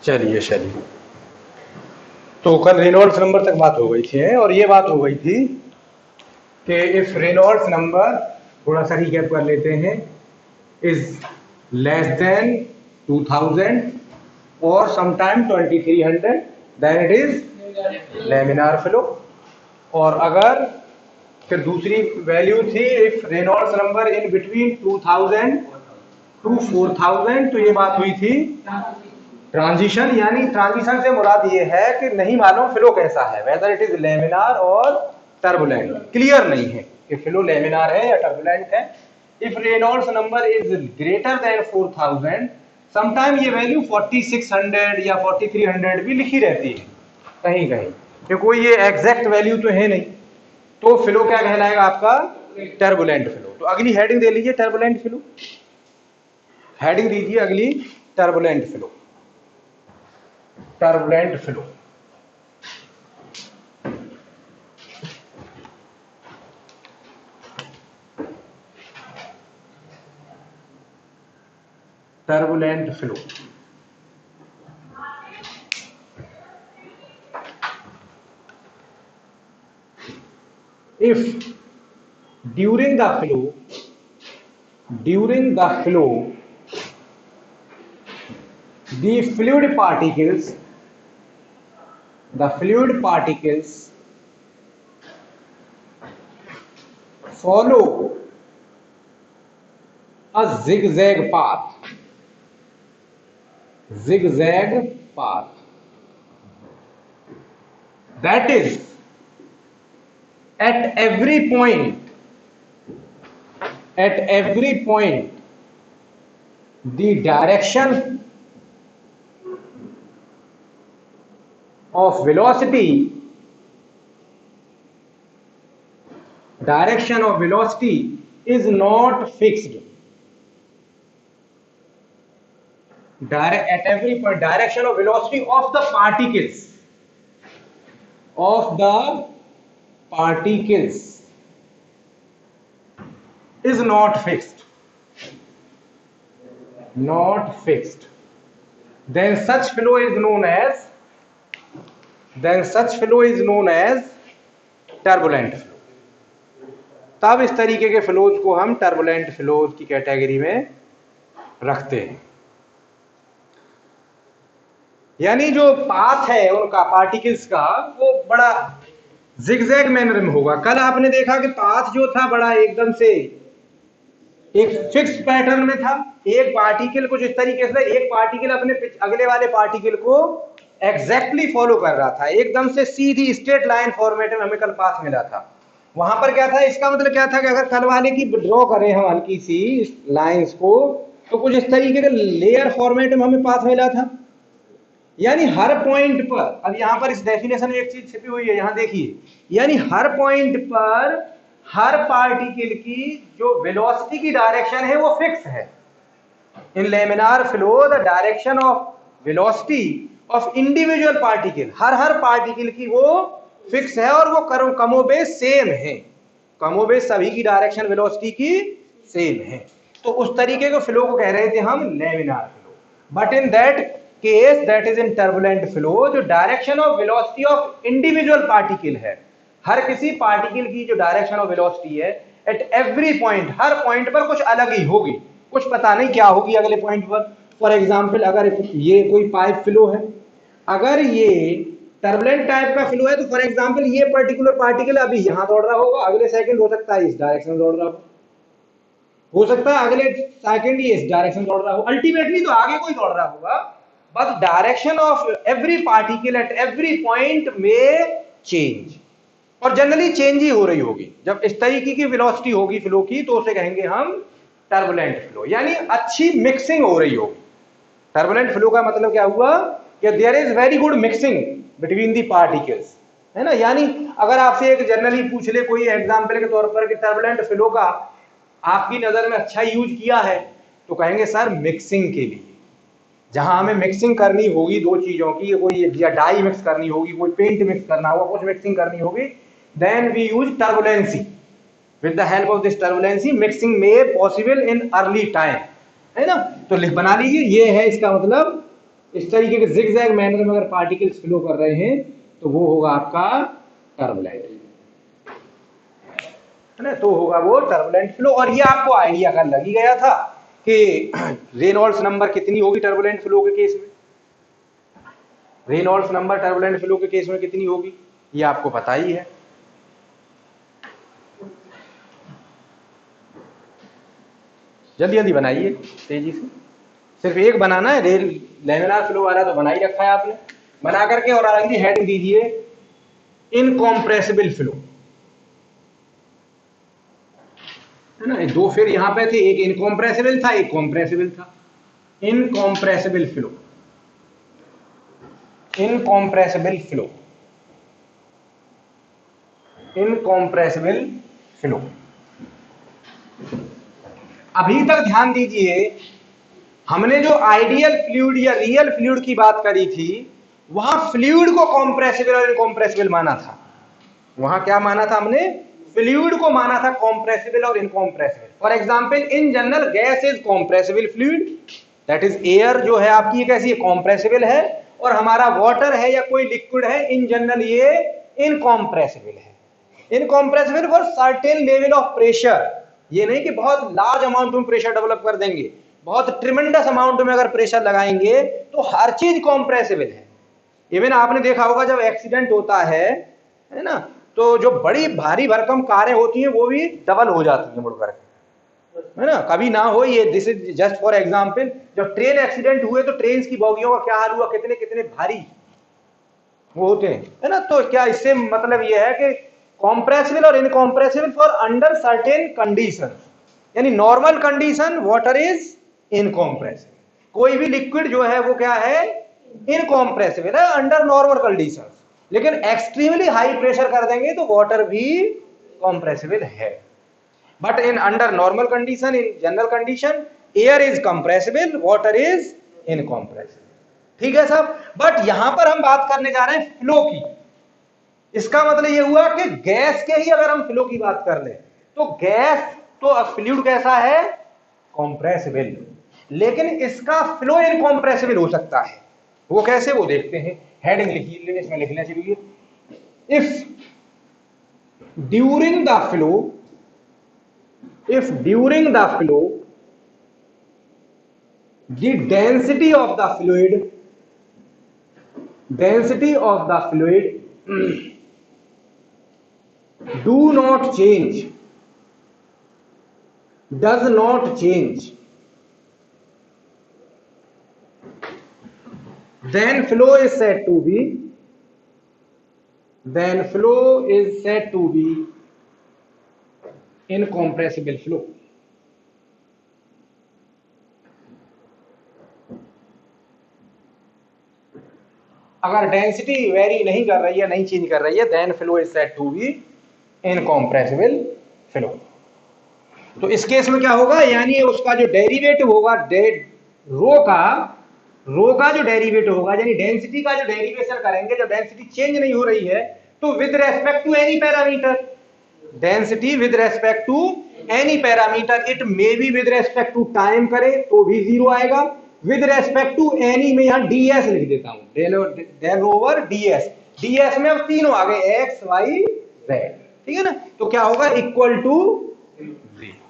चलिए चलिए, तो कल रेनॉल्ड्स नंबर तक बात हो गई थी और ये बात हो गई थी कि इफ रेनॉल्ड्स नंबर, थोड़ा सा रिकैप कर लेते हैं, इज लेस देन 2000 और sometime 2300, then it is laminar flow. और अगर फिर दूसरी वैल्यू थी if Reynolds number in between 2000 to 4000, तो ये बात हुई थी ट्रांजिशन। यानी ट्रांजिशन से मुराद ये है कि नहीं मालूम फ्लो कैसा है, वेदर इट इज लेमिनार और टर्बुलेंट, क्लियर नहीं है कि फ्लो लेमिनार है या टर्बुलेंट है। If Reynolds number is greater than 4000, sometime ये वैल्यू 4600 या 4300 भी लिखी रहती है कहीं कहीं, कि कोई ये एग्जैक्ट वैल्यू तो है नहीं, तो फ्लो क्या कहलाएगा आपका? Turbulent flow. तो अगली हेडिंग दे लीजिए टर्बुलेंट फ्लो, हेडिंग दीजिए अगली turbulent flow. Turbulent flow, turbulent flow. If during the flow, the fluid particles follow a zigzag path, that is, at every point the direction of velocity is not fixed. At every point, direction of velocity of the particles is not fixed. Then such flow is known as turbulent flow. तब इस तरीके के flows को हम turbulent flows की category में रखते हैं। यानी जो पाथ है उनका, पार्टिकल्स का, वो बड़ा जिगजैग मैनर में होगा। कल आपने देखा कि पाथ जो था बड़ा एकदम से एक फिक्स पैटर्न में था। एक पार्टिकल कुछ इस तरीके से, एक पार्टिकल अपने अगले वाले पार्टिकल को एग्जैक्टली फॉलो कर रहा था, एकदम से सीधी स्ट्रेट लाइन फॉर्मेट में हमें कल पाथ मिला था। वहां पर क्या था, इसका मतलब क्या था कि अगर कल वाले की ड्रॉ करें हम हल्की सी लाइंस को, तो कुछ इस तरीके के लेयर फॉर्मेट में हमें पाथ मिला था। यानी हर पॉइंट पर, अब यहां पर इस डेफिनेशन में एक चीज छिपी हुई है, यहां देखिए, यानी हर पॉइंट पर हर पार्टिकल की जो वेलोसिटी की डायरेक्शन है वो फिक्स है। In laminar flow the direction of velocity of individual particle, हर पार्टिकल की वो फिक्स है और वो कमोबेश सेम है, कमोबेश सभी की डायरेक्शन वेलोसिटी की सेम है। तो उस तरीके के फ्लो को कह रहे थे हम laminar flow. But in that case, that is in turbulent flow, जो direction of velocity of individual particle है, हर किसी पार्टिकल की जो डायरेक्शन ऑफ वेलोसिटी है एट एवरी पॉइंट, हर पॉइंट पर कुछ अलग ही होगी, कुछ पता नहीं क्या होगी अगले पॉइंट पर। फॉर एग्जाम्पल, अगर ये कोई पाइप फ्लो है, अगर ये टर्बुलेंट टाइप का फ्लो है, तो फॉर एग्जांपल ये पर्टिकुलर पार्टिकल अभी यहां दौड़ रहा होगा, अगले सेकंड हो सकता है इस डायरेक्शन में दौड़ रहा हो सकता है अगले सेकंड ये इस डायरेक्शन में दौड़ रहा हो, अल्टीमेटली तो आगे कोई दौड़ रहा होगा, but direction of every particle at every point में चेंज, और जनरली चेंज ही हो रही होगी। जब इस तरीके की वेलोसिटी होगी फ्लो की, तो उसे कहेंगे हम टर्बुलेंट फ्लो, यानी अच्छी मिक्सिंग हो रही होगी। टर्बुलेंट फ्लो का मतलब क्या हुआ कि there is very good mixing between the particles, है ना। यानी अगर आपसे एक जनरली पूछ ले कोई एग्जांपल के तौर पर कि टर्बुलेंट फ्लो का आपकी नजर में अच्छा यूज किया है, तो कहेंगे सर मिक्सिंग के लिए, जहां हमें मिक्सिंग करनी होगी दो चीजों की, कोई या डाई मिक्स करनी होगी, कोई पेंट मिक्स करना होगा, कुछ मिक्सिंग करनी होगी, then we use turbulency. With the help of this turbulency mixing में पॉसिबल इन अर्ली टाइम, है ना। तो बना लीजिए, ये है इसका मतलब इस तरीके के जिगजैग मैनर में अगर पार्टिकल्स फ्लो कर रहे हैं तो वो होगा आपका टर्बुलेंट, है ना, तो होगा वो टर्बुलेंट फ्लो। और ये आपको आइडिया का लग ही गया था कि रेनॉल्ड्स नंबर कितनी होगी टर्बुलेंट फ्लो के केस में, रेनॉल्ड्स नंबर टर्बुलेंट फ्लो के केस में कितनी होगी ये आपको पता ही है। जल्दी जल्दी बनाइए तेजी से, सिर्फ एक बनाना है, रेल लैमिनार फ्लो वाला तो बना ही रखा है आपने, बना करके और आगे हेडिंग दीजिए इनकॉम्प्रेसिबल फ्लो, है ना। दो फिर यहां पे थे, एक इनकॉम्प्रेसिबल था एक कॉम्प्रेसिबल था। Incompressible flow, incompressible flow, incompressible flow. अभी तक ध्यान दीजिए, हमने जो आइडियल फ्लूइड या रियल फ्लूइड की बात करी थी वहां फ्लूइड को कॉम्प्रेसिबल और इनकॉम्प्रेसिबल माना था। वहां क्या माना था हमने? फ्लूइड को माना था कॉम्प्रेसिबल और incompressible. For example in general gas is compressible fluid, that is air जो है आपकी कैसी है, कॉम्प्रेसिबल है, और हमारा वाटर है या कोई लिक्विड है इन जनरल ये इनकॉम्प्रेसिबल है। Incompressible for certain level of pressure, ये नहीं कि बहुत लार्ज अमाउंट में प्रेशर डेवलप कर देंगे, बहुत ट्रिमेंडस अमाउंट में अगर प्रेशर लगाएंगे तो हर चीज कॉम्प्रेसिबल है। इवन आपने देखा होगा जब एक्सीडेंट होता है ना, तो जो बड़ी भारी भरकम कारें होती हैं वो भी डबल हो जाती हैं मुड़ करके, है ना, कभी ना हो ये। This is just for example, जब ट्रेन एक्सीडेंट हुए तो ट्रेन की बोगियों का क्या हाल हुआ, कितने कितने भारी वो होते हैं, है ना। तो क्या इससे मतलब ये है कि कॉम्प्रेसिबल और incompressible for under certain condition, यानी normal condition water is incompressible, कोई भी लिक्विड जो है वो क्या है, इनकॉम्प्रेसिबल है अंडर नॉर्मल कंडीशन। लेकिन एक्सट्रीमली हाई प्रेशर कर देंगे तो वाटर भी कॉम्प्रेसिबल है। But in under normal condition, in general condition, air is compressible, water is incompressible. ठीक है सब। बट यहां पर हम बात करने जा रहे हैं फ्लो की। इसका मतलब यह हुआ कि गैस के ही अगर हम फ्लो की बात कर ले तो गैस तो फ्लूइड कैसा है, कॉम्प्रेसिबल, लेकिन इसका फ्लो इनकॉम्प्रेसिबल हो सकता है। वो कैसे, वो देखते हैं। हेडिंग लिखिए, इसमें लिखना चाहिए, if during the flow, if during the flow the density of the fluid do not change, does not change, then flow is said to be incompressible flow. अगर डेंसिटी वेरी नहीं कर रही है, नहीं चेंज कर रही है, then flow is said to be incompressible flow. तो इस केस में क्या होगा, यानी उसका जो डेरिवेटिव होगा रो का जो डेरिवेटिव होगा, यानी डेंसिटी का जो डेरिवेशन करेंगे, जब डेंसिटी चेंज नहीं हो रही है तो with respect to any parameter, density with respect to any parameter, it may be with respect to time करे तो भी जीरो आएगा, विद रेस्पेक्ट टू एनी में यहां डीएस लिख देता हूं, डेल ओवर डीएस। डीएस में अब तीनों आ गए, एक्स वाई जेड, ठीक है ना। तो क्या होगा, equal to zero,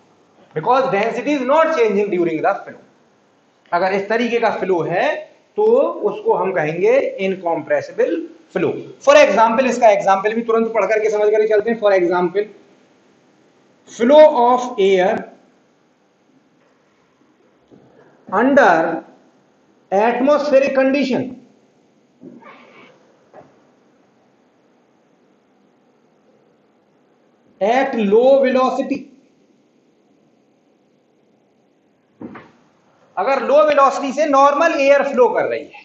because density is not changing during the flow. अगर इस तरीके का फ्लो है तो उसको हम कहेंगे इनकॉम्प्रेसिबल फ्लो। फॉर एग्जाम्पल, इसका एग्जाम्पल भी तुरंत पढ़ करके समझ करके चलते हैं। For example, flow of air under atmospheric condition, at low velocity. अगर लो वेलोसिटी से नॉर्मल एयर फ्लो कर रही है,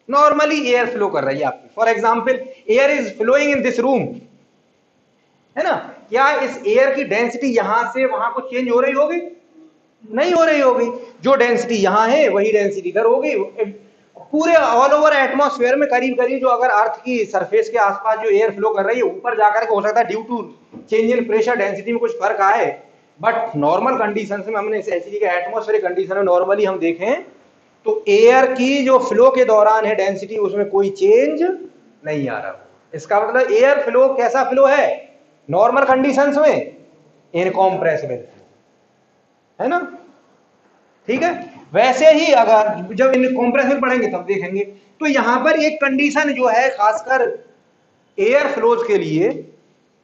नॉर्मली एयर फ्लो कर रही है आपकी, for example air is flowing in this room, है ना, क्या इस एयर की डेंसिटी यहां से वहां को चेंज हो रही होगी? नहीं हो रही होगी। जो डेंसिटी यहां है वही डेंसिटी इधर होगी। पूरे ऑल ओवर एटमॉस्फेयर में करीब करीब जो अगर अर्थ की सरफेस के आसपास जो एयर फ्लो कर रही है, ऊपर जाकर के हो सकता है due to change in pressure density में कुछ फर्क आए, बट नॉर्मल कंडीशन में हमने ऐसी कि एटमॉस्फेरिक कंडीशन में नॉर्मली हम देखें तो एयर की जो फ्लो के दौरान है डेंसिटी, उसमें कोई चेंज नहीं आ रहा। इसका मतलब एयर फ्लो कैसा फ्लो है नॉर्मल कंडीशंस में, इनकॉम्प्रेसिबल, है ना। ठीक है, वैसे ही अगर जब इनकॉम्प्रेसिबल पढ़ेंगे तब देखेंगे। तो यहां पर एक कंडीशन जो है खासकर एयर फ्लोज के लिए,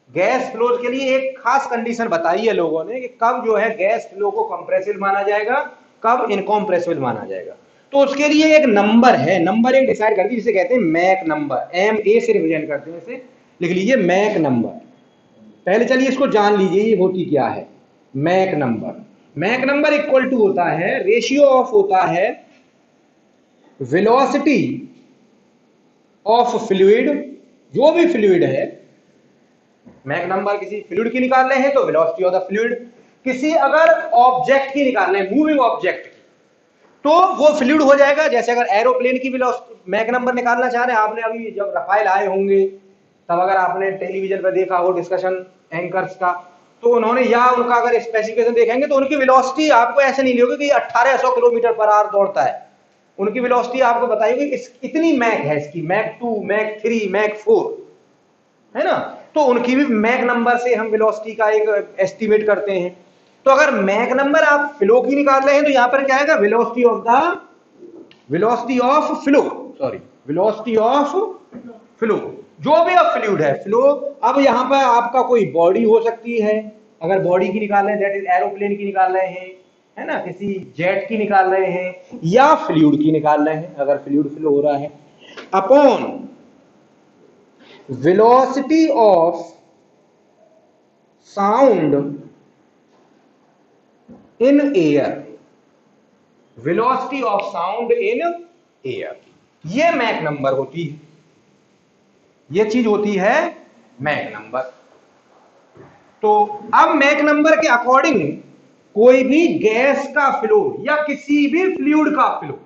गैस फ्लोज के लिए एक खास कंडीशन बताई है लोगों ने कि कब जो है गैस फ्लो को कंप्रेसिबल माना जाएगा, कब इनकॉम्प्रेसिबल माना जाएगा। तो उसके लिए एक नंबर है, नंबर एक डिसाइड कर दीजिए, जिसे कहते हैं मैक नंबर, MA से रिप्रेजेंट करते हैं इसे, लिख लीजिए मैक नंबर। पहले चलिए इसको जान लीजिए ये होती क्या है Mach number. Mach number equal to होता है रेशियो ऑफ, होता है वेलोसिटी ऑफ फ्लूइड, जो भी फ्लूइड है, मैक नंबर किसी फ्लूइड की निकाल रहे हैं तो वेलोसिटी ऑफ द फ्लूइड, किसी अगर ऑब्जेक्ट की निकाल रहे हैं, मूविंग ऑब्जेक्ट की, तो वो फ्लूइड हो जाएगा। जैसे अगर एरोप्लेन की वेलोसिटी मैक नंबर निकालना चाह रहे हैं, आपने अभी जब रफाइल आए होंगे तब अगर आपने टेलीविजन पर देखा हो डिस्कशन एंकर्स का, तो उन्होंने या उनका अगर स्पेसिफिकेशन देखेंगे तो उनकी वेलोसिटी आपको ऐसे नहीं लियोगे कि 1800 किलोमीटर पर आवर दौड़ता है। उनकी वेलोसिटी आपको बताई होगी इतनी मैक है इसकी, मैक 2, मैक 3, मैक 4, है ना। तो उनकी भी मैक नंबर से हम वेलोसिटी का एक एस्टिमेट करते हैं। तो अगर मैक नंबर आप फ्लो की निकाल रहे हैं तो यहां पर क्या आएगा, velocity of flow, sorry velocity of flow, जो भी अब फ्लूइड है फ्लो। अब यहां पर आपका कोई बॉडी हो सकती है, अगर बॉडी की निकाल रहे हैं दैट इज एरोप्लेन की निकाल रहे हैं, है ना, किसी जेट की निकाल रहे हैं, या फ्लूइड की निकाल रहे हैं अगर फ्लूइड फ्लो हो रहा है, upon velocity of sound in air, velocity of sound in air, ये मैक नंबर होती है, ये चीज होती है मैक नंबर। तो अब मैक नंबर के अकॉर्डिंग कोई भी गैस का फ्लो या किसी भी फ्लूइड का फ्लो,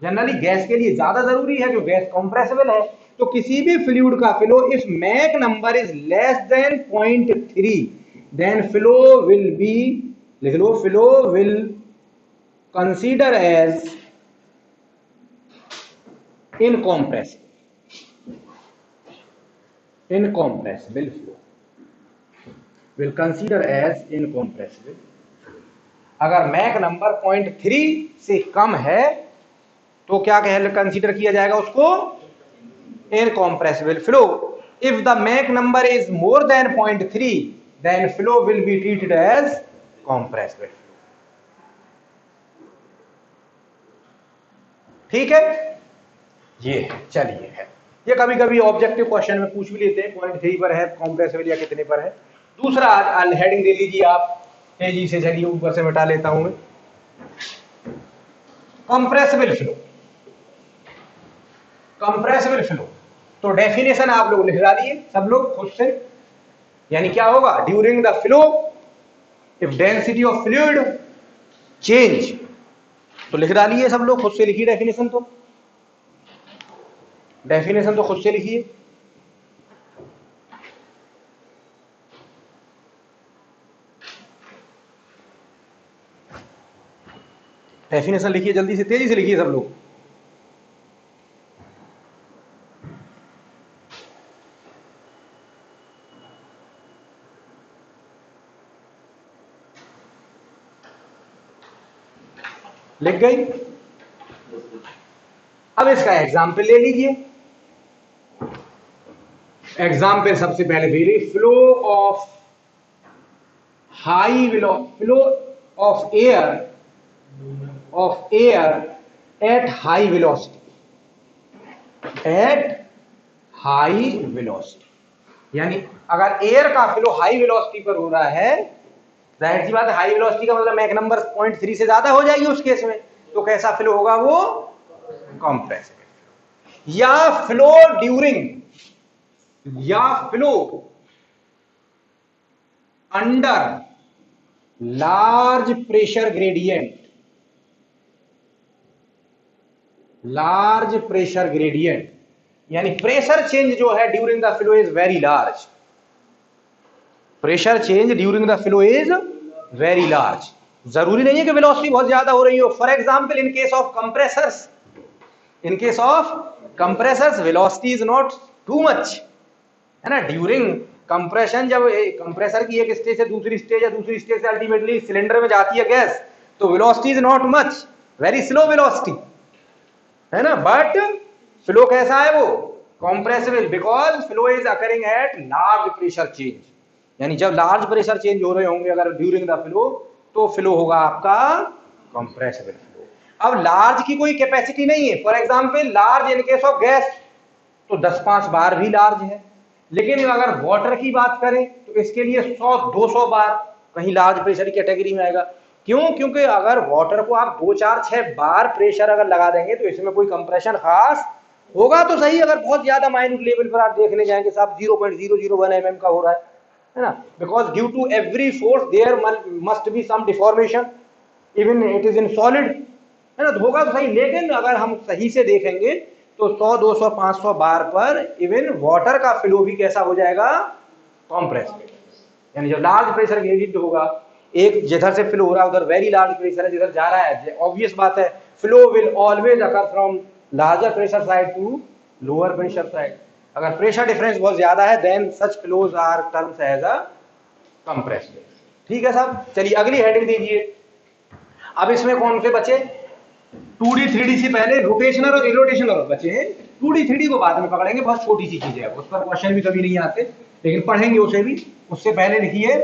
जनरली गैस के लिए ज्यादा जरूरी है जो गैस कंप्रेसिबल है, तो किसी भी फ्लूइड का flow if Mach number is less than 0.3 then flow will be, लिख लो, flow will consider as incompressible, incompressible flow will consider as incompressible. अगर मैक नंबर 0.3 से कम है तो क्या कंसीडर किया जाएगा उसको, incompressible flow. If the Mach number is more than 0.3 then flow will be treated as compressible flow. ठीक है, ये चलिए है, ये कभी कभी ऑब्जेक्टिव क्वेश्चन में पूछ भी लेते हैं 0.3 पर है कॉम्प्रेसिबल या कितने पर है। दूसरा हेडिंग दे लीजिए आप, तेजी से चलिए, ऊपर से मिटा लेता हूं मैं, कंप्रेसिबल फ्लो। कंप्रेसिबल फ्लो, तो डेफिनेशन आप लोग लिख डालिए सब लोग खुद से, यानी क्या होगा, during the flow if density of fluid change, तो लिख डालिए सब लोग खुद से, लिखिए डेफिनेशन, तो डेफिनेशन तो खुद से लिखिए। डेफिनेशन लिखिए, जल्दी से, तेजी से लिखिए सब लोग। लिख गई? अब इसका एग्जाम्पल ले लीजिए। एग्जाम्पल सबसे पहले ले, flow of high flow of air at high velocity, at high velocity, यानी अगर एयर का फ्लो हाई वेलोसिटी पर हो रहा है, जाहिर सी बात है हाई वेलोसिटी का मतलब मैक नंबर 0.3 से ज्यादा हो जाएगी उस केस में, तो कैसा फ्लो होगा वो, कंप्रेसिबल। या फ्लो ड्यूरिंग, या flow under large pressure gradient, large pressure gradient, यानी प्रेशर चेंज जो है during the flow is very large, pressure change during the flow is very large, जरूरी नहीं है कि वेलोसिटी बहुत ज्यादा हो रही हो। For example in case of compressors, in case of compressors velocity is not too much, है ना। ड्यूरिंग कंप्रेशन जब कंप्रेसर की एक स्टेज से दूसरी स्टेज या दूसरी स्टेज से अल्टीमेटली सिलेंडर में जाती है गैस, तो velocity is not much, very slow velocity, है ना। बट फ्लो कैसा है वो, compressible, because flow is occurring at large pressure change, यानी जब लार्ज प्रेशर चेंज हो रहे होंगे अगर ड्यूरिंग द फ्लो, तो फ्लो होगा आपका कॉम्प्रेसिबल फ्लो। अब लार्ज की कोई कैपेसिटी नहीं है। For example large in case of gas तो 10-5 बार भी लार्ज है, लेकिन अगर वाटर की बात करें तो इसके लिए 100-200 बार कहीं लार्ज प्रेशर की कैटेगरी में आएगा। क्यों? क्योंकि अगर वाटर को आप 2-4-6 बार प्रेशर अगर लगा देंगे तो इसमें कोई कंप्रेशन खास होगा तो सही, अगर बहुत ज्यादा माइन्यूट लेवल पर आप देखने जाएंगे साहब 0.001 mm का हो रहा है ना, because due to every force there must be some deformation, even it is in solid, है ना, तो होगा तो सही। लेकिन अगर हम सही से देखेंगे तो 100, 200, 500 बार पर इवन वाटर का फ्लो भी कैसा हो जाएगा, कॉम्प्रेस, यानी जब लार्ज प्रेशर ग्रेडियंट होगा, एक जिधर से फ्लो हो रहा है उधर वेरी लार्ज प्रेशर है, जिधर जा रहा है ऑब्वियस बात है flow will always occur from larger pressure side to lower pressure side. अगर प्रेशर डिफरेंस बहुत ज्यादा है then such flows are terms as a compressed. ठीक है साहब, चलिए अगली हेडिंग दीजिए। अब इसमें कौन से बचे, 2D 3D से पहले रोटेशनल और इरोटेशनल बचे हैं। 2D 3D को बाद में पकड़ेंगे, बहुत छोटी सी चीज है, उस पर क्वेश्चन भी कभी नहीं आते, लेकिन पढ़ेंगे उसे भी। उससे पहले लिखिए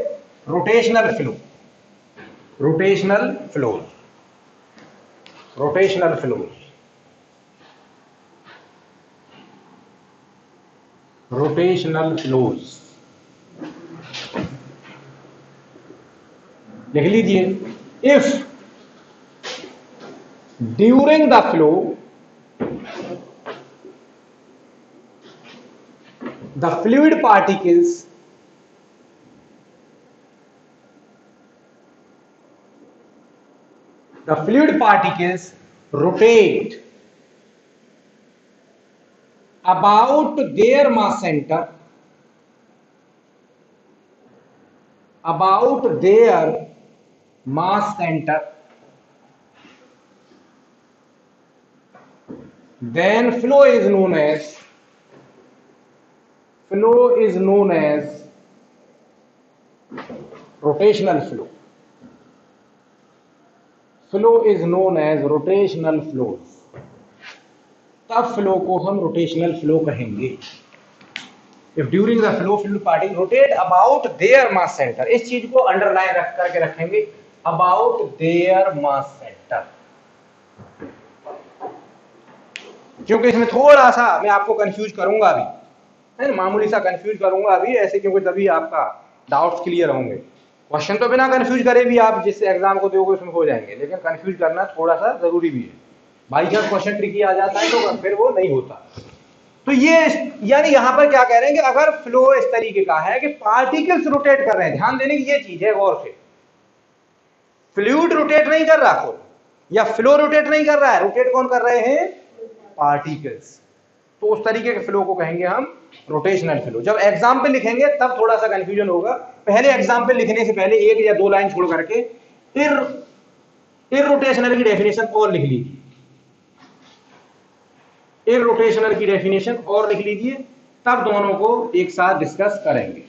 rotational flow, rotational flow, rotational flow, rotational flows लिख लीजिए। If during the flow the fluid particles rotate about their mass center, about their mass center, then flow is known as rotational flow. Flow is known as rotational flows. तब flow को हम rotational flow कहेंगे। If during the flow fluid particles rotate about their mass center, इस चीज को underline रख करके रखेंगे, about their mass center, क्योंकि इसमें थोड़ा सा मैं आपको कंफ्यूज करूंगा अभी, है ना, मामूली सा कंफ्यूज करूंगा अभी ऐसे, क्योंकि तभी आपका डाउट्स क्लियर होंगे। क्वेश्चन तो बिना कंफ्यूज करे भी आप जिस एग्जाम को दोगे उसमें हो जाएंगे, लेकिन कंफ्यूज करना थोड़ा सा जरूरी भी है। भाई जब क्वेश्चन ट्रिकी आ जाता है तो फिर वो नहीं होता। तो ये यानी यहां पर क्या कह रहे हैं कि अगर फ्लो इस तरीके का है कि पार्टिकल्स रोटेट कर रहे हैं, ध्यान देने की ये चीज है गौर से, फ्लूइड रोटेट नहीं कर रहा कोई, या फ्लो रोटेट नहीं कर रहा है, रोटेट कौन कर रहे हैं, पार्टिकल्स। तो उस तरीके के फ्लो को कहेंगे हम रोटेशनल फ्लो। जब एग्जाम्पल लिखेंगे तब थोड़ा सा कंफ्यूजन होगा, पहले एग्जाम्पल लिखने से पहले 1 या 2 लाइन छोड़ करके इररोटेशनल की डेफिनेशन और लिख लीजिए, इररोटेशनल की डेफिनेशन और लिख लीजिए, तब दोनों को एक साथ डिस्कस करेंगे।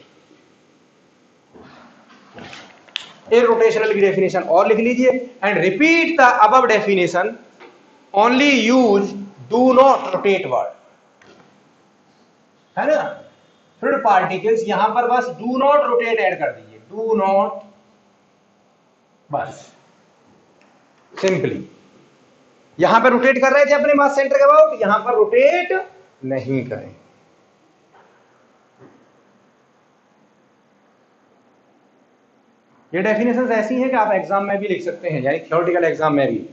इररोटेशनल की डेफिनेशन और लिख लीजिए and repeat the above definition, only use do not rotate word, है ना। फ्लूइड पार्टिकल्स यहां पर बस डू नॉट रोटेट ऐड कर दीजिए, डू नॉट, बस सिंपली। यहां पर रोटेट कर रहे थे अपने मास सेंटर के अबाउट, यहां पर रोटेट नहीं करें। ये डेफिनेशंस ऐसी हैं कि आप एग्जाम में भी लिख सकते हैं, यानी थ्योरेटिकल एग्जाम में भी।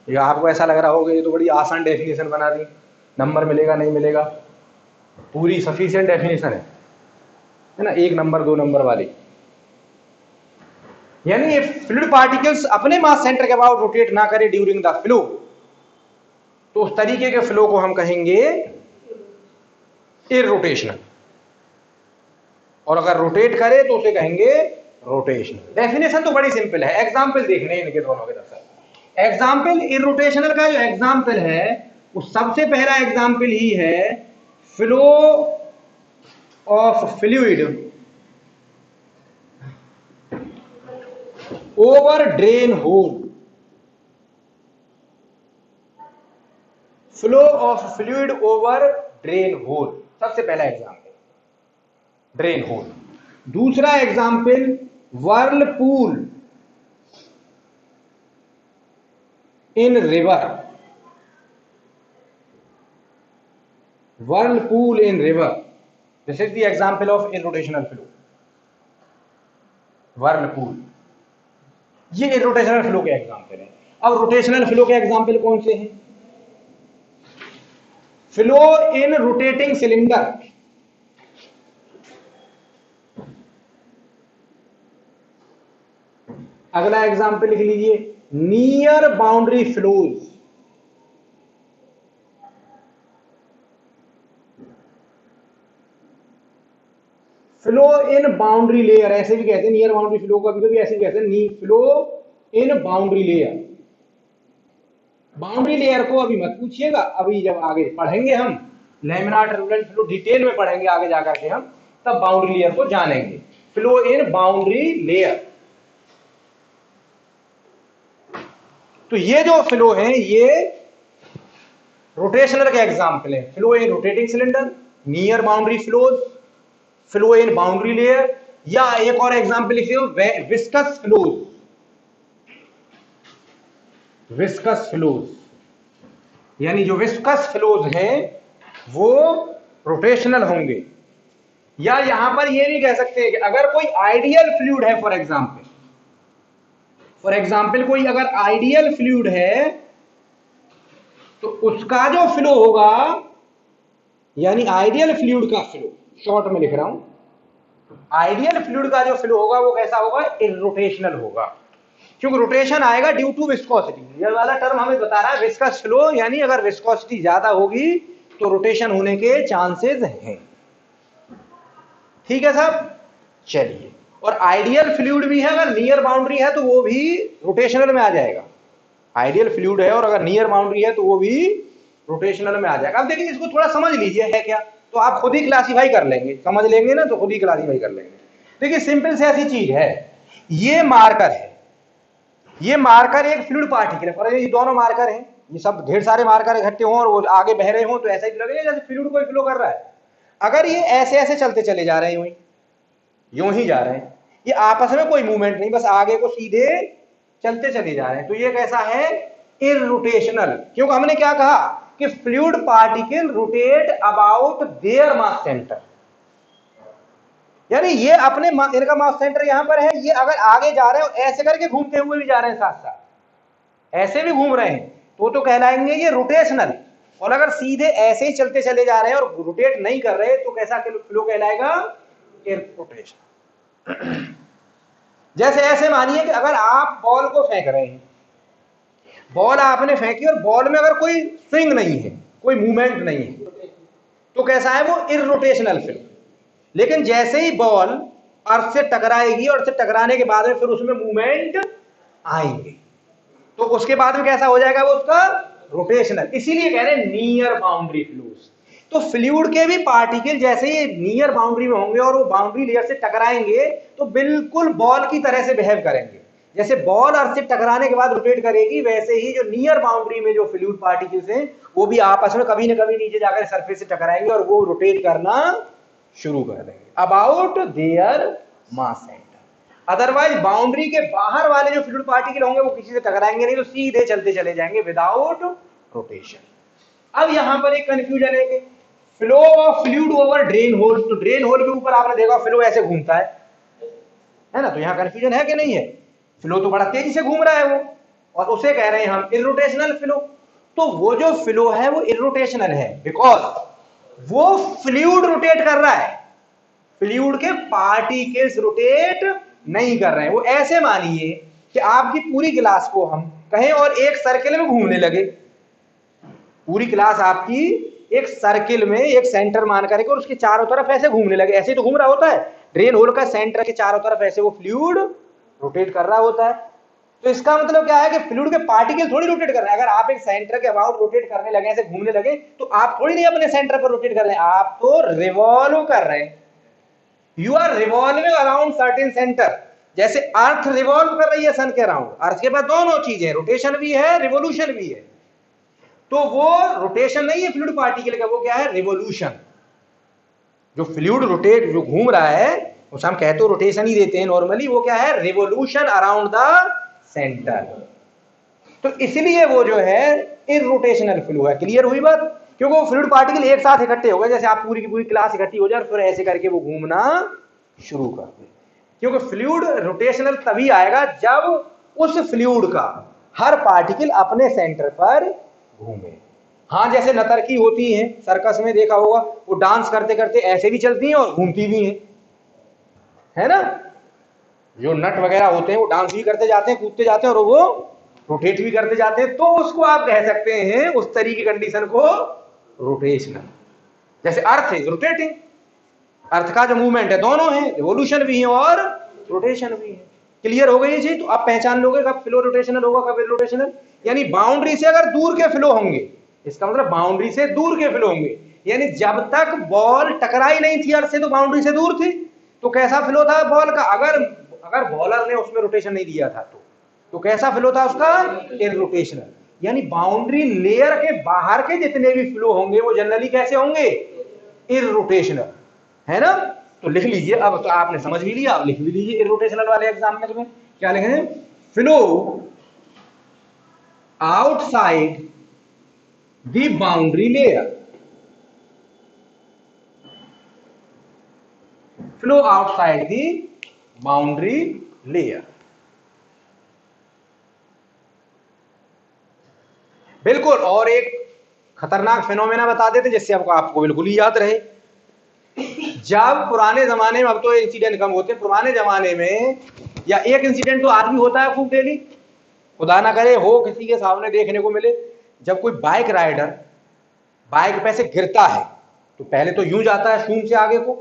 या आपको ऐसा लग रहा होगा ये तो बड़ी आसान डेफिनेशन बना दी, नंबर मिलेगा नहीं मिलेगा, पूरी सफिशिएंट डेफिनेशन है ना, 1 नंबर 2 नंबर वाली। यानी ये फ्लूइड पार्टिकल्स अपने मास सेंटर के अबाउट रोटेट ना करे ड्यूरिंग द फ्लो, तो उस तरीके के फ्लो को हम कहेंगे इररोटेशनल, और अगर रोटेट करे तो उसे कहेंगे रोटेशनल। डेफिनेशन तो बड़ी सिंपल है, एग्जाम्पल देखने हैं इनके दोनों के दरअसल। एग्जाम्पल इरोटेशनल का जो एग्जाम्पल है वो सबसे पहला एग्जाम्पल ही है flow of fluid over drain hole. Flow of fluid over drain hole सबसे पहला एग्जाम्पल, ड्रेन होल। दूसरा example whirlpool in river. Whirlpool in river, this is the example of irrotational flow. Whirlpool, ये irrotational flow के example है। अब rotational flow के example कौन से हैं? Flow in rotating cylinder. अगला एग्जाम्पल लिख लीजिए, near boundary flows. Flow in boundary layer, ऐसे भी कहते हैं नियर बाउंड्री फ्लो को, कभी ऐसे भी कहते हैं flow in boundary layer. Boundary layer को अभी मत पूछिएगा, अभी जब आगे पढ़ेंगे हम लैमिनार टर्बुलेंट फ्लो डिटेल में पढ़ेंगे आगे जाकर के हम, तब बाउंड्री लेयर को जानेंगे। Flow in boundary layer. तो ये जो फ्लो है ये रोटेशनल के एग्जाम्पल है। Flow in rotating cylinder, near boundary flows, flow in boundary layer, या एक और एग्जाम्पल लिखिए विस्कस फ्लोज। विस्कस फ्लोज, यानी जो विस्कस फ्लोज हैं वो रोटेशनल होंगे। या यहां पर ये भी कह सकते हैं कि अगर कोई आइडियल फ्लूइड है, फॉर एग्जाम्पल कोई अगर आइडियल फ्लूइड है तो उसका जो फ्लो होगा, यानी आइडियल फ्लूइड का फ्लो, शॉर्ट में लिख रहा हूं, आइडियल फ्लूइड का जो फ्लो होगा वो कैसा होगा? इरोटेशनल होगा, क्योंकि रोटेशन आएगा ड्यू टू विस्कोसिटी। ये वाला टर्म हमें बता रहा है विस्कस फ्लो, यानी अगर विस्कोसिटी ज्यादा होगी तो रोटेशन होने के चांसेस हैं। ठीक है साहब, चलिए। और आइडियल फ्लूइड भी है, अगर नियर बाउंड्री है तो वो भी रोटेशनल में आ जाएगा। आइडियल फ्लूइड है और अगर नियर बाउंड्री है तो वो भी रोटेशनल में आ जाएगा। अब देखिए इसको थोड़ा समझ लीजिए है क्या, तो आप खुद ही क्लासीफाई कर लेंगे, समझ लेंगे ना तो खुद ही क्लासीफाई कर लेंगे। देखिए सिंपल से ऐसी चीज है, ये मार्कर है, ये मार्कर एक फ्लूइड पार्टिकल है, और ये दोनों मार्कर हैं, ये सब ढेर सारे मार्कर इकट्ठे हों और वो आगे बह रहे हों तो ऐसा ही लगेगा जैसे फ्लूइड कोई फ्लो कर रहा है। अगर ये ऐसे ऐसे चलते चले जा रहे हैं, यूं ही जा रहे हैं, ये आपस में कोई मूवमेंट नहीं, बस आगे को सीधे चलते चले जा रहे हैं, तो ये कैसा है? इरोटेशनल। क्योंकि हमने क्या कहा कि fluid particle rotate about their mass centre, यानी ये अपने इनका मास सेंटर यहां पर है, ये अगर आगे जा रहे हैं ऐसे करके घूमते हुए भी जा रहे हैं, साथ साथ ऐसे भी घूम रहे हैं तो कहलाएंगे ये रोटेशनल। और अगर सीधे ऐसे ही चलते चले जा रहे हैं और रोटेट नहीं कर रहे तो कैसा फ्लो कहलाएगा? इरोटेशन। जैसे ऐसे मानिए कि अगर आप बॉल को फेंक रहे हैं, बॉल आपने फेंकी और बॉल में अगर कोई स्विंग नहीं है, कोई मूवमेंट नहीं है, तो कैसा है? वो इरोटेशनल फ्लो। लेकिन जैसे ही बॉल अर्थ से टकराएगी और से टकराने के बाद में फिर उसमें मूवमेंट आएंगे तो उसके बाद में कैसा हो जाएगा? वो उसका रोटेशनल। इसीलिए कह रहे हैं नियर बाउंड्री फ्लोज। तो फ्लूइड के भी पार्टिकल जैसे ही नियर बाउंड्री में होंगे और वो बाउंड्री लेयर से टकराएंगे तो बिल्कुल बॉल की तरह से बिहेव करेंगे। जैसे बॉल अर्थ से टकराने के बाद रोटेट करेगी, वैसे ही जो नियर बाउंड्री में जो फ्लूइड पार्टिकल्स हैं वो भी आपस में कभी न कभी नीचे जाकर सरफेस से टकराएंगे और वो रोटेट करना शुरू कर देंगे about their mass centre. Otherwise boundary के बाहर वाले जो फ्लूइड पार्टिकल होंगे वो किसी से टकराएंगे नहीं, तो सीधे चलते चले जाएंगे विदाउट रोटेशन। अब यहां पर एक कंफ्यूजन है कि flow of fluid over drain hole, तो ड्रेन होल के ऊपर आपने देखा फ्लो ऐसे घूमता है ना, तो यहां कंफ्यूजन है कि नहीं है? फ्लो तो बड़ा तेजी से घूम रहा है वो, और उसे कह रहे हैं हम इरोटेशनल फ्लो। तो वो जो फ्लो है वो इरोटेशनल है बिकॉज वो फ्लूइड रोटेट कर रहा है, फ्लूइड के पार्टिकल्स रोटेट नहीं कर रहे हैं। वो ऐसे मानिए कि आपकी पूरी क्लास को हम कहें और एक सर्किल में घूमने लगे, पूरी क्लास आपकी एक सर्किल में एक सेंटर मान करके और उसके चारों तरफ ऐसे घूमने लगे, ऐसे तो घूम रहा होता है, ड्रेन होल का सेंटर के चारों तरफ ऐसे वो फ्लूइड रोटेट कर रहा होता है। तो इसका मतलब क्या है कि फ्लूइड के पार्टिकल थोड़ी रोटेट कर रहे हैं। अगर आप एक सेंटर के अबाउट रोटेट करने लगे, ऐसे घूमने लगे, तो आप थोड़ी नहीं अपने सेंटर पर रोटेट कर रहे हैं, आप तो रिवॉल्व कर रहे हैं। You are revolving around certain centre. जैसे अर्थ रिवॉल्व कर रही है सन के अराउंड, अर्थ के पास दोनों चीजें, रोटेशन भी है, रिवोल्यूशन भी है। तो वो रोटेशन नहीं है फ्लूइड पार्टिकल का, वो क्या है, रिवोल्यूशन। जो फ्लूइड रोटेट, जो घूम रहा है, उसे हम कहते हो रोटेशन ही देते हैं नॉर्मली, वो क्या है, रिवोल्यूशन अराउंड द सेंटर। तो इसलिए वो जो है इररोटेशनल फ्लो है। क्लियर हुई बात? क्योंकि वो फ्लूइड पार्टिकल एक साथ इकट्ठे हो गए, जैसे आप पूरी की पूरी क्लास इकट्ठी हो जाए, फिर ऐसे करके वो घूमना शुरू कर दे। क्योंकि फ्लूइड रोटेशनल तभी आएगा जब उस फ्लूइड का हर पार्टिकल अपने सेंटर पर घूमे। हाँ, जैसे नर्तकी होती हैं सर्कस में, देखा होगा, वो डांस करते करते ऐसे भी चलती हैं और घूमती भी हैं, है ना। जो नट वगैरह होते हैं वो डांस भी करते जाते हैं, कूदते जाते हैं, और वो रोटेट भी करते जाते हैं। तो उसको आप कह सकते हैं, उस तरह की कंडीशन को, रोटेशनल। जैसे अर्थ है रोटेटिंग, अर्थ का जो मूवमेंट है दोनों है, रिवोल्यूशन भी है और रोटेशन भी है। क्लियर हो गई ये चीज? तो आप पहचान लोगे कब फ्लो रोटेशनल होगा, कब इररोटेशनल। यानी बाउंड्री से अगर दूर के फ्लो होंगे, इसका मतलब बाउंड्री से दूर के फ्लो होंगे, यानी जब तक बॉल टकराई नहीं थी अर्थ से तो बाउंड्री से दूर थी, तो कैसा फ्लो था बॉल का, अगर अगर बॉलर ने उसमें रोटेशन नहीं दिया था तो कैसा फ्लो था उसका, इररोटेशनल। यानी बाउंड्री लेयर के बाहर के जितने भी फ्लो होंगे वो जनरली कैसे होंगे, इररोटेशनल, है ना। तो लिख लीजिए, अब तो आपने समझ भी लिया, अब लिख भी लीजिए इररोटेशनल वाले एग्जाम्पल में क्या लिखे, flow outside the boundary layer, flow outside the boundary layer. बिल्कुल। और एक खतरनाक फिनोमेना बता देते जिससे आपको बिल्कुल ही याद रहे। जब पुराने जमाने में, अब तो इंसिडेंट कम होते, पुराने जमाने में, या एक इंसिडेंट तो आज भी होता है खूब डेली, खुदा ना करे हो किसी के सामने देखने को मिले, जब कोई बाइक राइडर बाइक पे से गिरता है तो पहले तो यूं जाता है शूम से आगे को,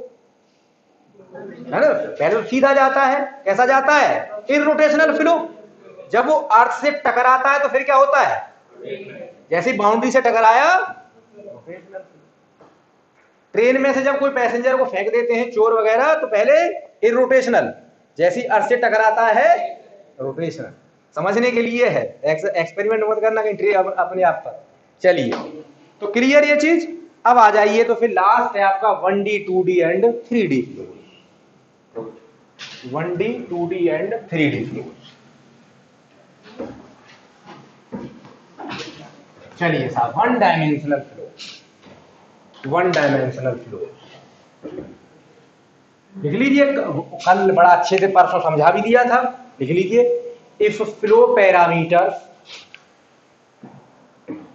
है ना, पहले तो सीधा जाता है, कैसा जाता है, इररोटेशनल फ्लो। जब वो अर्थ से टकराता है तो फिर क्या होता है, जैसे बाउंड्री से टकराया, ट्रेन में से जब कोई पैसेंजर को फेंक देते हैं चोर वगैरह, तो पहले इररोटेशनल, जैसी अर्थ से टकराता है रोटेशनल। समझने के लिए है, एक्सपेरिमेंट मत करना कहीं अपने आप पर। चलिए, तो क्लियर ये चीज। अब आ जाइए, तो फिर लास्ट है आपका 1D 2D and 3D flow. 1D 2D and 3D flow. चलिए साहब, one dimensional flow, one dimensional flow लिख लीजिए। कल बड़ा अच्छे से परसों समझा भी दिया था, लिख लीजिए। इफ फ्लो पैरामीटर्स,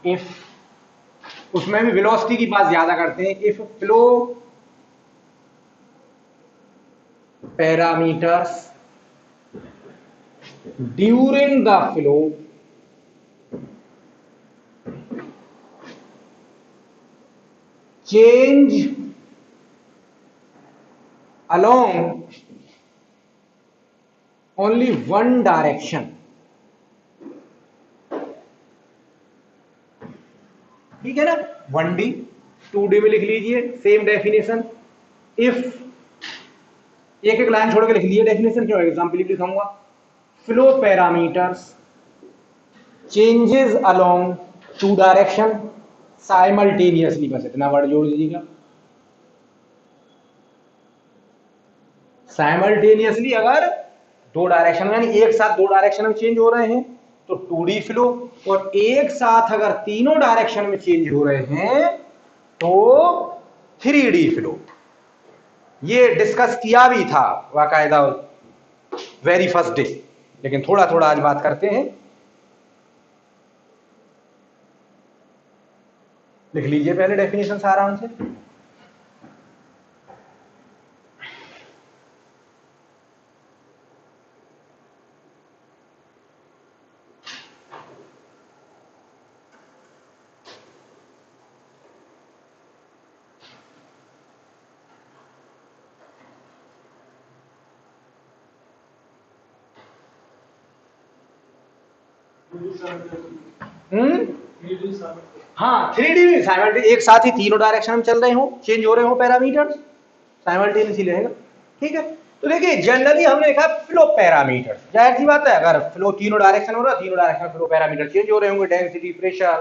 इफ, उसमें भी वेलोसिटी की बात ज्यादा करते हैं, if flow parameters during the flow change along only one direction, ठीक है ना। 1D 2D में लिख लीजिए सेम डेफिनेशन। इफ, एक एक लाइन छोड़ के लिख लीजिए डेफिनेशन, क्यों एग्जाम्पल भी लिखाऊंगा। Flow parameters changes along to direction simultaneously, बस इतना वर्ड जोड़ दीजिएगा, साइमल्टेनियसली। अगर दो डायरेक्शन में, यानी एक साथ दो डायरेक्शन में चेंज हो रहे हैं तो 2D फ्लो, और एक साथ अगर तीनों डायरेक्शन में चेंज हो रहे हैं तो 3D फ्लो। ये डिस्कस किया भी था बाकायदा वेरी फर्स्ट डे, लेकिन थोड़ा थोड़ा आज बात करते हैं। लिख लीजिए पहले डेफिनेशन आराम से। हाँ 3D साइमल्टेनियस, एक साथ ही तीनों डायरेक्शन में चल रहे हो, चेंज हो रहे हो पैरामीटर, साइमल्टेनियसली रहेगा। ठीक है, तो देखिए जनरली हमने देखा फ्लो पैरामीटर, जाहिर सी बात है अगर फ्लो तीनों डायरेक्शन हो रहा है, तीनों डायरेक्शन फ्लो पैरामीटर चेंज हो रहे होंगे, डेंसिटी, प्रेशर,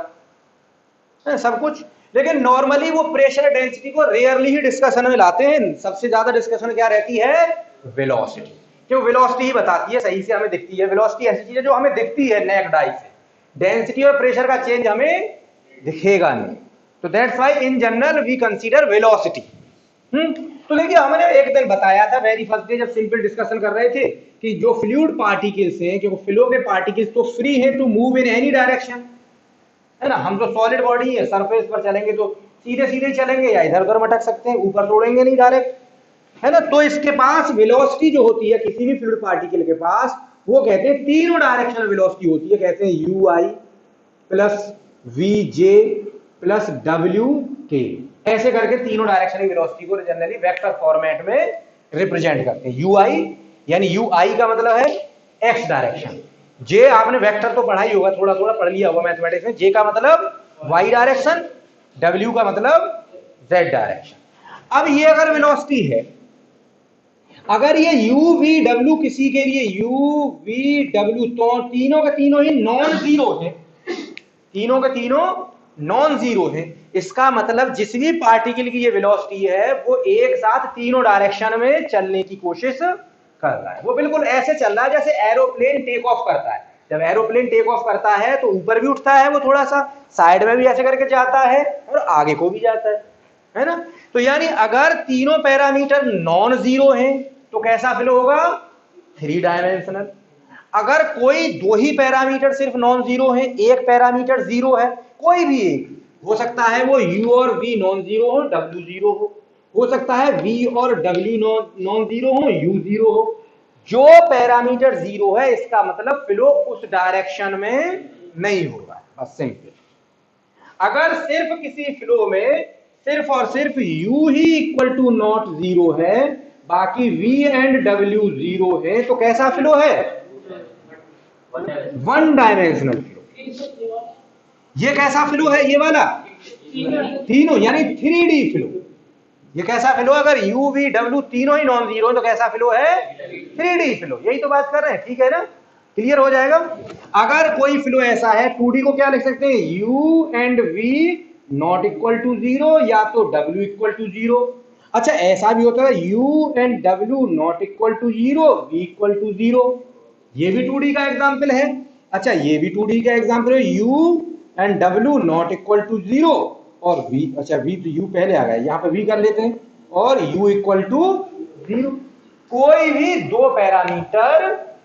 सब कुछ। लेकिन नॉर्मली वो प्रेशर डेंसिटी को रेयरली ही डिस्कशन में लाते हैं, सबसे ज्यादा डिस्कशन क्या रहती है, वेलोसिटी। क्यों, वेलोसिटी ही बताती है, सही से हमें दिखती है। वेलोसिटी ऐसी चीज है जो हमें दिखती है नेक्ड आई से, डेंसिटी और प्रेशर का चेंज हमें दिखेगा नहीं। तो that's why in general we consider velocity. तो देखिए हमने एक दिन बताया था वेरी फर्स्ट डे जब सिंपल डिस्कशन कर रहे थे कि जो फ्लूइड पार्टिकल्स हैं, क्योंकि फ्लो के पार्टिकल्स तो फ्री है to move in any direction, है ना। हम तो सॉलिड बॉडी है, सरफेस पर चलेंगे तो सीधे सीधे चलेंगे या इधर उधर मटक सकते हैं, ऊपर तोड़ेंगे नहीं डायरेक्ट, है ना। तो इसके पास वेलोसिटी जो होती है किसी भी फ्लूइड पार्टिकल के पास, वो कहते हैं तीनों डायरेक्शनल वेलोसिटी होती है, कहते हैं u i plus v j plus डब्ल्यू के, ऐसे करके तीनों डायरेक्शनल वेलोसिटी को जनरली वेक्टर फॉर्मेट में रिप्रेजेंट करते हैं। यू आई यानी यू आई का मतलब है एक्स डायरेक्शन, जे आपने वेक्टर तो पढ़ा ही होगा, थोड़ा थोड़ा पढ़ लिया होगा मैथमेटिक्स में, जे का मतलब वाई डायरेक्शन, डब्ल्यू का मतलब जेड डायरेक्शन। अब ये अगर वेलोसिटी है, अगर ये यू वी डब्ल्यू किसी के लिए यू वी डब्ल्यू, तो तीनों के तीनों ही नॉन जीरो है, तीनों के तीनों नॉन जीरो है। इसका मतलब जिस भी पार्टिकल की ये वेलोसिटी है वो एक साथ तीनों डायरेक्शन में चलने की कोशिश कर रहा है। वो बिल्कुल ऐसे चल रहा है जैसे एरोप्लेन टेक ऑफ करता है। जब एरोप्लेन टेक ऑफ करता है तो ऊपर भी उठता है, वो थोड़ा सा साइड में भी ऐसे करके जाता है और आगे को भी जाता है ना। तो यानी अगर तीनों पैरामीटर नॉन जीरो हैं तो कैसा फ्लो होगा, 3 डायमेंशनल। अगर कोई दो ही पैरामीटर सिर्फ नॉन जीरो है, एक पैरामीटर जीरो है, कोई भी एक हो सकता है, वो u और v नॉन जीरो हो, w जीरो हो सकता है v और w नॉन जीरो हो, u जीरो हो, जो पैरामीटर जीरो है इसका मतलब फ्लो उस डायरेक्शन में नहीं होगा, बस सिंपल। अगर सिर्फ किसी फ्लो में सिर्फ और सिर्फ u ही इक्वल टू नॉट जीरो है, बाकी v एंड w जीरो है, तो कैसा फ्लो है, वन डायमेंशनल फ्लो। ये कैसा फ्लो है, ये वाला तीनों यानी 3D फ्लो। ये कैसा फ्लो, अगर u v w तीनों ही नॉन जीरो तो कैसा फ्लो है, 3D फ्लो। यही तो बात कर रहे हैं, ठीक है ना, क्लियर हो जाएगा। अगर कोई फ्लो ऐसा है 2D को क्या लिख सकते हैं, u and v not equal to zero या तो w इक्वल टू जीरो। अच्छा ऐसा भी होता है u and w not equal to zero, v equal to zero, ये भी 2D का एग्जाम्पल है। अच्छा ये भी 2D का एग्जाम्पल है, u and w not equal to zero और v, अच्छा v तो u पहले आ गया, यहाँ पे v कर लेते हैं, और u इक्वल टू जीरो। कोई भी दो पैरामीटर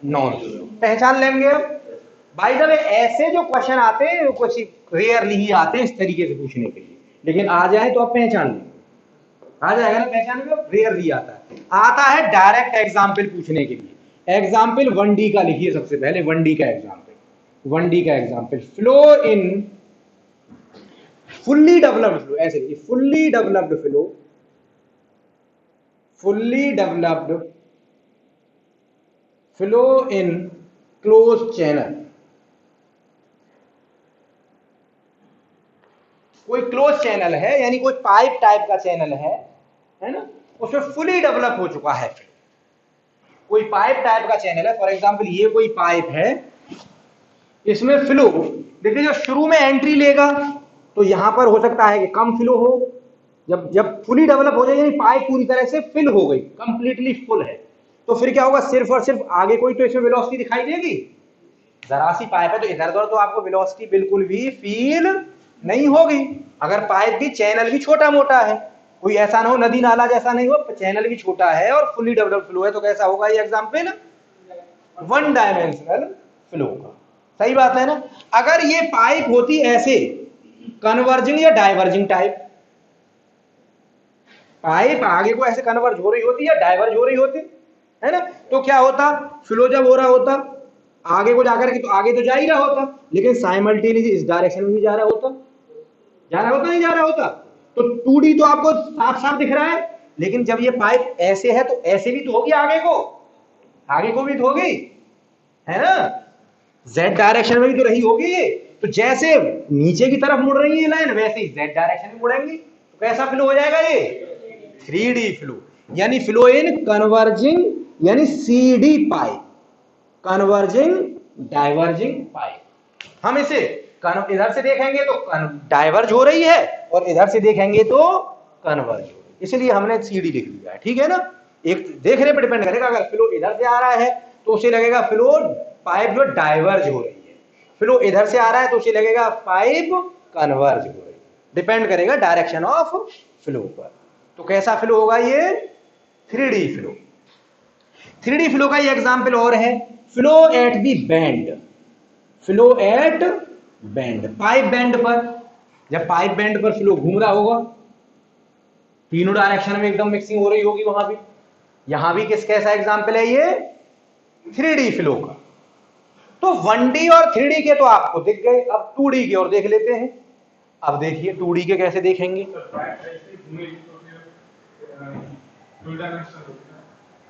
नॉन जीरो, पहचान लेंगे। भाई जब ऐसे जो क्वेश्चन आते हैं वो कुछ रेयरली ही आते हैं इस तरीके से पूछने के लिए, लेकिन आ जाए तो आप पहचान लेंगे, आ जाएगा ना पहचान में, रेयरली आता है डायरेक्ट एग्जाम्पल पूछने के लिए। एग्जाम्पल 1D का लिखिए सबसे पहले, 1D का एग्जाम्पल, 1D का example, flow in fully developed flow, ऐसे लिखिए fully developed flow, fully developed flow in close channel. कोई क्लोज चैनल है यानी कोई पाइप टाइप का चैनल है ना, उसमें फुली डेवलप हो चुका है। कोई पाइप टाइप का चैनल है, फॉर एग्जांपल ये कोई पाइप है, इसमें फ्लो देखिए जो शुरू में एंट्री लेगा तो यहां पर हो सकता है कि कम फ्लो हो, जब फुली डेवलप हो जाए पाइप पूरी तरह से फिल हो गई, कंप्लीटली फुल है, तो फिर क्या होगा, सिर्फ और सिर्फ आगे कोई तो इसमें वेलोसिटी दिखाई देगी, जरा सी पाइप है तो इधर उधर तो आपको वेलोसिटी बिल्कुल भी फील नहीं होगी। अगर पाइप भी चैनल भी छोटा मोटा है, कोई ऐसा ना हो नदी नाला जैसा नहीं हो, चैनल भी छोटा है और फुली डेवलप्ड फ्लो है, तो कैसा होगा ये एग्जांपल, वन डायमेंशनल फ्लो का। सही बात है ना। अगर ये पाइप होती ऐसे कन्वर्जिंग या डाइवर्जिंग टाइप, पाइप आगे को ऐसे कन्वर्ज हो रही होती या डाइवर्ज हो रही होती है ना, तो क्या होता, फ्लो जब हो रहा होता आगे को जाकर के, तो आगे तो जा ही रहा होता, लेकिन साइमल्टेनियसली इस डायरेक्शन में भी जा रहा होता, नहीं जा रहा होता। तो 2D तो आपको साफ साफ दिख रहा है, लेकिन जब ये पाइप ऐसे है तो ऐसे भी तो होगी, आगे को भी तो होगी, है ना, जेड डायरेक्शन में भी तो रही होगी ये, तो जैसे नीचे की तरफ मुड़ रही है लाइन वैसे ही जेड डायरेक्शन में मुड़ेंगी, तो कैसा फ्लो हो जाएगा ये 3D फ्लो, यानी फ्लो इन कन्वर्जिंग यानी CD pipe, converging diverging pipe. हम इसे इधर से देखेंगे तो डाइवर्ज हो रही है और इधर से देखेंगे तो कन्वर्ज हो रही है, इसलिए हमने CD लिख दिया है, ठीक है ना। एक देखने पर डिपेंड करेगा, अगर फ्लो इधर से आ रहा है तो उसे लगेगा फ्लो पाइप जो डाइवर्ज हो रही है, फ्लो इधर से आ रहा है तो उसे लगेगा पाइप कन्वर्ज हो रही है, डिपेंड करेगा डायरेक्शन ऑफ फ्लो पर। तो कैसा फ्लो होगा ये 3D फ्लो। 3D फ्लो का ये एग्जांपल और है, flow at the bend, flow at bend, pipe bend पर, जब पाइप बेंड पर फ्लो घूम रहा होगा, तीनों डायरेक्शन में एकदम मिक्सिंग हो रही होगी वहां भी, यहां भी कैसा एग्जांपल है ये 3D फ्लो का। तो 1D और 3D के तो आपको दिख गए, अब 2D की और देख लेते हैं। अब देखिए 2D के कैसे देखेंगे,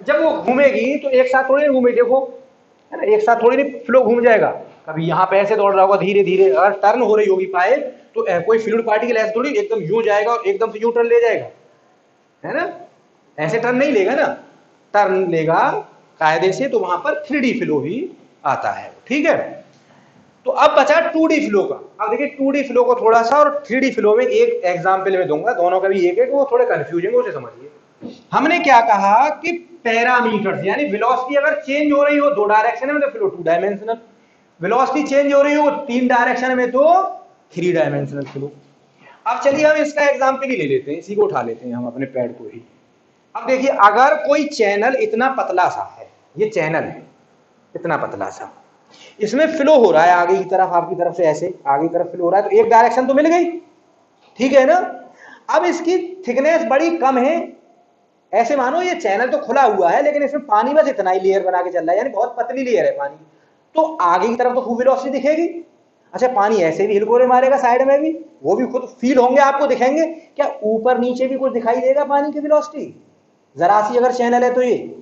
जब वो घूमेगी तो एक साथ थोड़ी घूमेगी, देखो है ना, एक साथ थोड़ी नहीं फ्लो घूम जाएगा, कभी यहाँ पे ऐसे दौड़ रहा होगा धीरे धीरे, अगर टर्न हो रही होगी पाइप तो कोई फ्लूइड पार्टिकल ऐसे थोड़ी एकदम यूं जाएगा और एकदम से यूं टर्न ले जाएगा, है ना, ऐसे टर्न नहीं लेगा ना, टर्न लेगा कायदे से, तो वहां पर 3D फ्लो ही आता है, ठीक है। तो अब बचा 2D फ्लो का। अब देखिए 2D फ्लो को थोड़ा सा और 3D फ्लो में एक एग्जांपल में दूंगा, दोनों का भी एक एक, वो थोड़े कंफ्यूजिंग है, उसे समझिए। हमने क्या कहा कि पैरामीटर्स यानी वेलोसिटी अगर चेंज हो रही हो 2 डायरेक्शन में तो फ्लो 2 डायमेंशनल, वेलोसिटी चेंज हो रही हो 3 डायरेक्शन में तो 3 डायमेंशनल फ्लो। अब चलिए हम इसका एग्जांपल ही ले लेते हैं, इसी को उठा लेते हैं हम अपने पैड को ही। अब देखिए अगर कोई चैनल इतना पतला सा है, ये चैनल है इतना पतला सा, इसमें फ्लो हो रहा है आगे की तरफ, आपकी तरफ से ऐसे आगे की तरफ फ्लो हो रहा है, तो एक डायरेक्शन तो मिल गई, ठीक है ना। अब इसकी थिकनेस बड़ी कम है, ऐसे मानो ये चैनल तो खुला हुआ है लेकिन इसमें पानी बस इतना ही लेयर बना के चल रहा है, यानी बहुत पतली लेयर है पानी, तो आगे की तरफ तो खूब वेलोसिटी दिखेगी। अच्छा पानी ऐसे भी हिलकोरे मारेगा साइड में भी, वो भी खुद फील होंगे, आपको दिखेंगे, क्या ऊपर नीचे भी कुछ दिखाई देगा पानी की वेलोसिटी, जरा सी अगर चैनल है तो ये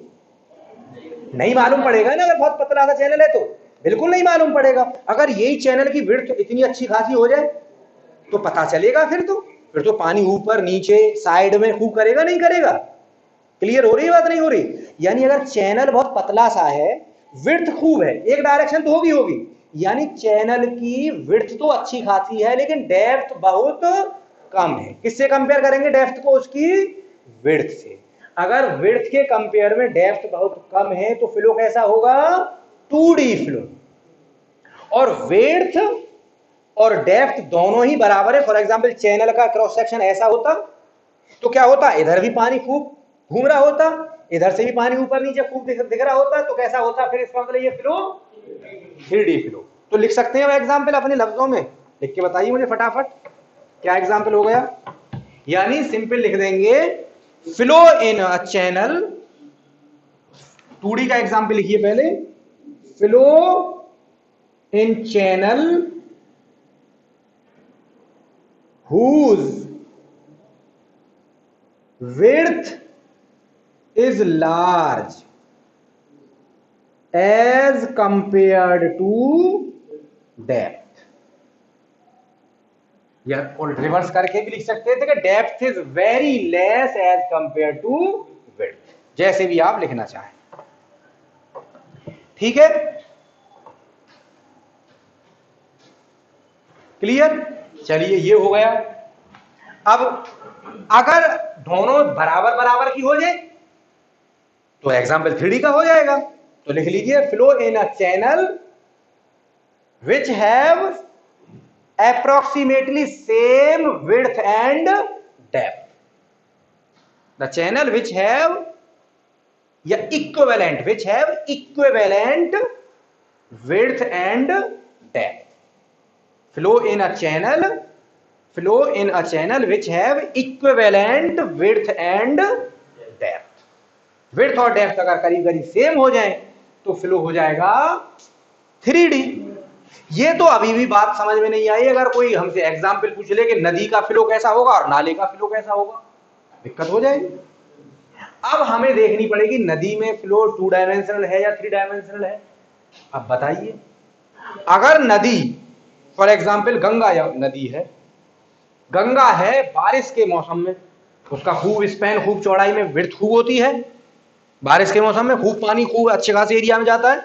नहीं मालूम पड़ेगा ना, अगर बहुत पतला सा चैनल है तो बिल्कुल नहीं मालूम पड़ेगा। अगर यही चैनल की विड्थ इतनी अच्छी खासी हो जाए तो पता चलेगा, फिर तो पानी ऊपर नीचे साइड में खूब करेगा नहीं करेगा। क्लियर हो रही है बात नहीं हो रही? यानी अगर चैनल बहुत पतला सा है, विड्थ खूब है, एक डायरेक्शन तो होगी, यानी चैनल की विड्थ तो अच्छी खासी है लेकिन डेप्थ बहुत कम है। किससे कंपेयर करेंगे डेप्थ को? उसकी विड्थ से। अगर विड्थ के कंपेयर में डेप्थ बहुत कम है तो फ्लो कैसा होगा? 2D flow. और विड्थ और डेप्थ दोनों ही बराबर है। फॉर एग्जांपल चैनल का क्रॉस सेक्शन ऐसा होता तो क्या होता? इधर भी पानी खूब घूम रहा होता, इधर से भी पानी ऊपर नीचे खूब दिख रहा होता, तो कैसा होता? फिर इसका मतलब ये फ्लो 3D फ्लो। तो लिख सकते हैं एग्जांपल अपने लफ्जों में, लिख के बताइए मुझे फटाफट क्या एग्जांपल हो गया। यानी सिंपल लिख देंगे flow in a channel, 2D का एग्जांपल लिखिए पहले, flow in channel whose width is large as compared to depth। या और रिवर्स करके भी लिख सकते थे कि depth is very less as compare to width, जैसे भी आप लिखना चाहें, ठीक है। क्लियर? चलिए ये हो गया। अब अगर दोनों बराबर बराबर की हो जाए तो एग्जांपल 3D का हो जाएगा। तो लिख लीजिए flow in a channel which have approximately same width and depth, the channel which have equivalent width and depth, flow in a channel which have equivalent width and depth। Width और depth अगर करीब करीब same हो जाए तो flow हो जाएगा 3D। ये तो अभी भी बात समझ में नहीं आई। अगर कोई हमसे एग्जाम्पल पूछ ले कि नदी का फ्लो कैसा होगा और नाले का फ्लो कैसा होगा, दिक्कत हो जाएगी। अब हमें देखनी पड़ेगी नदी में फ्लो 2 डायमेंशनल है या 3 डायमेंशनल है। अब बताइए, अगर नदी फॉर एग्जाम्पल गंगा या नदी है, गंगा है बारिश के मौसम में, उसका खूब स्पैन, खूब चौड़ाई में विड्थ खूब होती है, बारिश के मौसम में खूब पानी खूब अच्छे खासे एरिया में जाता है।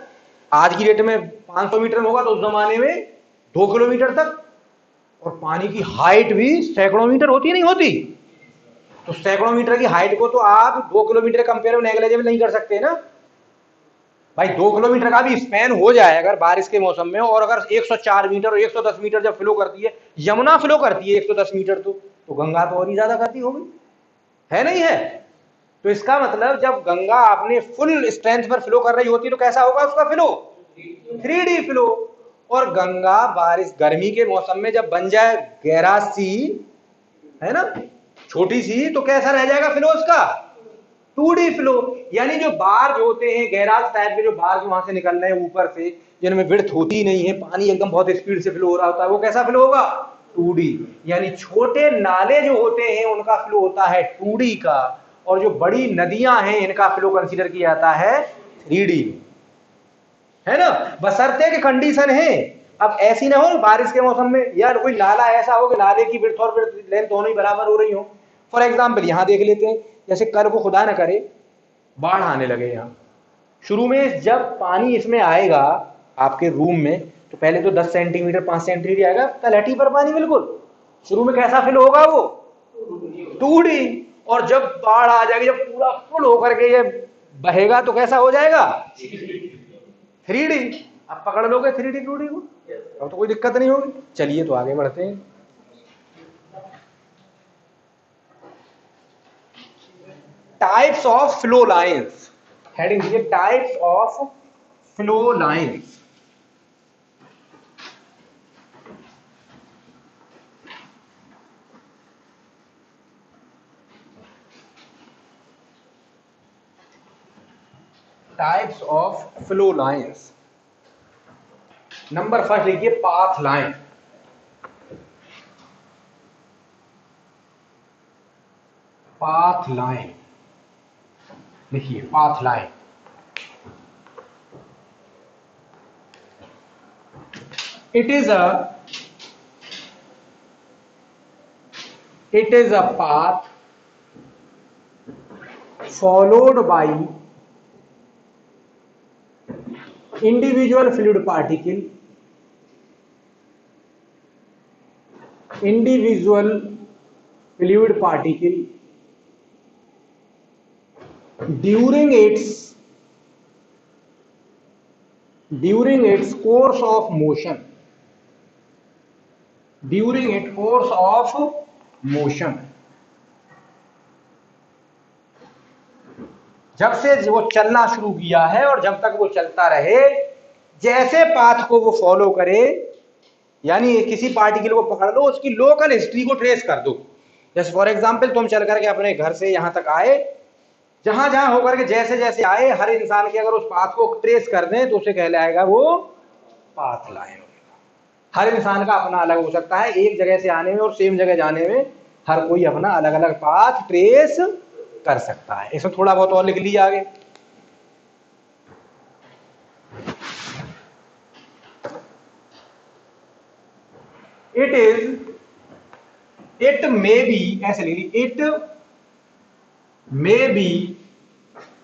आज की डेट में 500 मीटर में होगा तो उस जमाने में 2 किलोमीटर तक, और पानी की हाइट भी सैकड़ों मीटर होती नहीं होती। तो सैकड़ों मीटर की हाइट को तो आप 2 किलोमीटर कंपेयर में नेग्लिजिबल नहीं कर सकते ना भाई। 2 किलोमीटर का भी स्पैन हो जाए अगर बारिश के मौसम में, और अगर 104 मीटर और 110 मीटर जब फ्लो करती है, यमुना फ्लो करती है 110 मीटर, तो गंगा तो और ही ज्यादा करती होगी, है नहीं है? तो इसका मतलब जब गंगा अपने फुल स्ट्रेंथ पर फ्लो कर रही होती है तो कैसा होगा उसका फ्लो? 3D flow. और गंगा बारिश गर्मी के मौसम में जब बन जाए गहरा सी, है ना, छोटी सी, तो कैसा रह जाएगा फ्लो उसका? 2D flow. यानी जो बार जो होते हैं गैराज टाइप के, जो बार जो वहां से निकल रहे हैं ऊपर से, जिनमें विड्थ होती नहीं है, पानी एकदम बहुत स्पीड से फ्लो हो रहा होता है, वो कैसा फ्लो होगा? 2D। यानी छोटे नाले जो होते हैं उनका फ्लो होता है 2D का, और जो बड़ी नदियां हैं इनका फ्लो कंसीडर किया जाता है 3D, है ना। बशर्ते कि कंडीशन है, अब ऐसी ना हो बारिश के मौसम में यार कोई नाला ऐसा हो कि नाले की विड्थ और लेंथ दोनों ही बराबर हो रही हो। फॉर एग्जाम्पल यहां देख लेते हैं, जैसे कल को खुदा ना करे बाढ़ आने लगे यहां, शुरू में जब पानी इसमें आएगा आपके रूम में, तो पहले तो 10 सेंटीमीटर 5 सेंटीमीटर आएगा तलहटी पर पानी, बिल्कुल शुरू में कैसा फिल होगा वो? 2D। और जब बाढ़ आ जाएगी, जब पूरा फुल होकर के ये बहेगा तो कैसा हो जाएगा? 3D। अब पकड़ लोगे 3D 2D को, अब तो कोई दिक्कत नहीं होगी। चलिए तो आगे बढ़ते हैं। Types of flow lines, heading दिए types of flow lines. Types of flow lines. Number first लिखिए पाथ लाइन। पाथ लाइन लिखिए, path line. It is a path followed by individual fluid particle during its course of motion, जब से वो चलना शुरू किया है और जब तक वो चलता रहे, जैसे पाथ को वो फॉलो करे, यानी किसी पार्टिकल को पकड़ लो, उसकी लोकल हिस्ट्री को ट्रेस कर दो। जैसे फॉर एग्जांपल तुम चल करके अपने घर से यहां तक आए, जहां जहां होकर के जैसे जैसे आए, हर इंसान के अगर उस पाथ को ट्रेस कर दें तो उसे कहलाएगा वो पाथ लाइन। हर इंसान का अपना अलग हो सकता है, एक जगह से आने में और सेम जगह जाने में हर कोई अपना अलग अलग पाथ ट्रेस कर सकता है। इसमें थोड़ा बहुत और लिख लिया आगे। इट मे बी, ऐसे लिख ली, it may be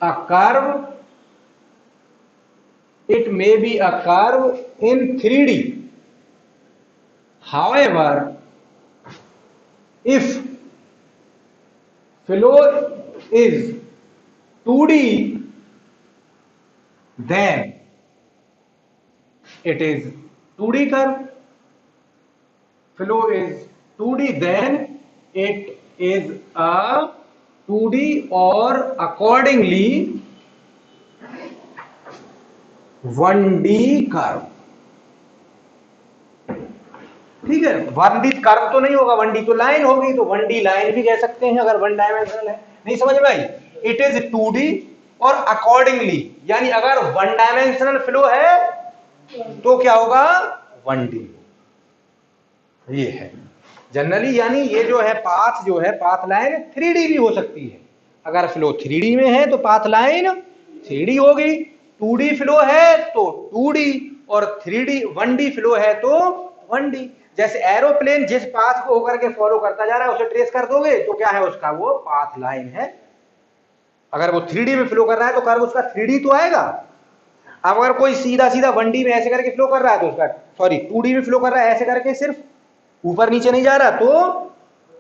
a curve, it may be a curve in 3D. However, if flow is 2D, then it is 2D curve. Flow is 2D, then it is a 2D, or accordingly 1D curve. ठीक है, 1D curve तो नहीं होगा, 1D तो line होगी, तो 1D line भी कह सकते हैं अगर 1 डायमेंशनल है। नहीं समझ में आई? इट इज 2D और अकॉर्डिंगली, यानी अगर 1 डायमेंशनल फ्लो है तो क्या होगा? 1D। ये है जनरली, यानी ये जो है पाथ, जो है पाथ लाइन 3D भी हो सकती है। अगर फ्लो 3D में है तो पाथ लाइन 3D होगी, 2D फ्लो है तो 2D, और 3D 1D फ्लो है तो 1D। जैसे एरोप्लेन जिस पाथ को होकर के फॉलो करता जा रहा है उसे ट्रेस कर दोगे तो क्या है उसका, वो पाथ लाइन है। अगर वो 3D में फ्लो कर रहा है तो कर्व उसका 3D तो आएगा। अब अगर कोई सीधा सीधा 1D में ऐसे करके फ्लो कर रहा है तो उसका, सॉरी 2D में फ्लो कर रहा है ऐसे करके, सिर्फ ऊपर नीचे नहीं जा रहा, तो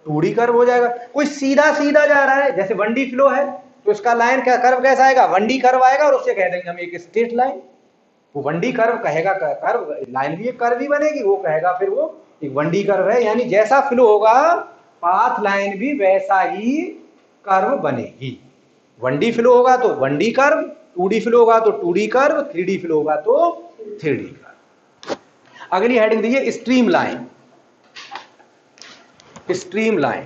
2D कर्व हो जाएगा। कोई सीधा सीधा जा रहा है, जैसे 1D फ्लो है तो इसका लाइन का कर्व कैसा आएगा, 1D कर्व आएगा, और उससे कह देंगे हम एक स्ट्रेट लाइन। वो 1D कर्व कहेगा, कर्व लाइन भी एक कर्व ही बनेगी, वो कहेगा फिर वो एक 1D कर्व है। यानी जैसा फ्लो होगा पाथ लाइन भी वैसा ही कर्व बनेगी। 1D फ्लो होगा तो 1D कर्व, 2D फ्लो होगा तो 2D कर्व, 3D फ्लो होगा तो 3D कर्व। अगली हेडिंग दीजिए stream line. Stream line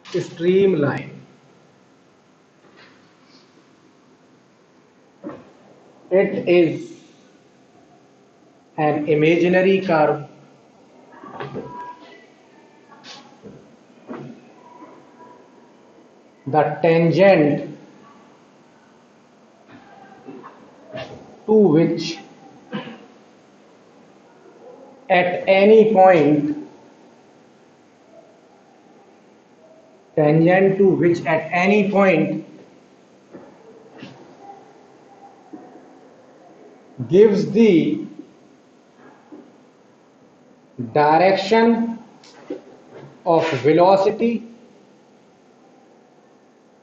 streamline. It is an imaginary curve the tangent to which at any point gives the direction of velocity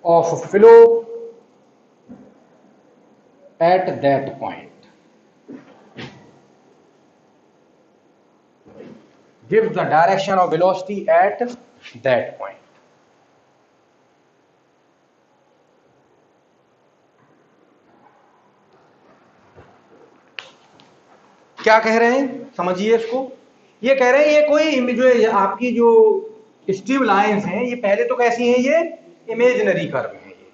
of flow at that point. Gives the direction of velocity at that point. क्या कह रहे हैं समझिए इसको। ये कह रहे हैं ये कोई जो आपकी जो स्ट्रीम लाइंस हैं ये पहले तो कैसी हैं, ये इमेजिनरी कर्व है, ये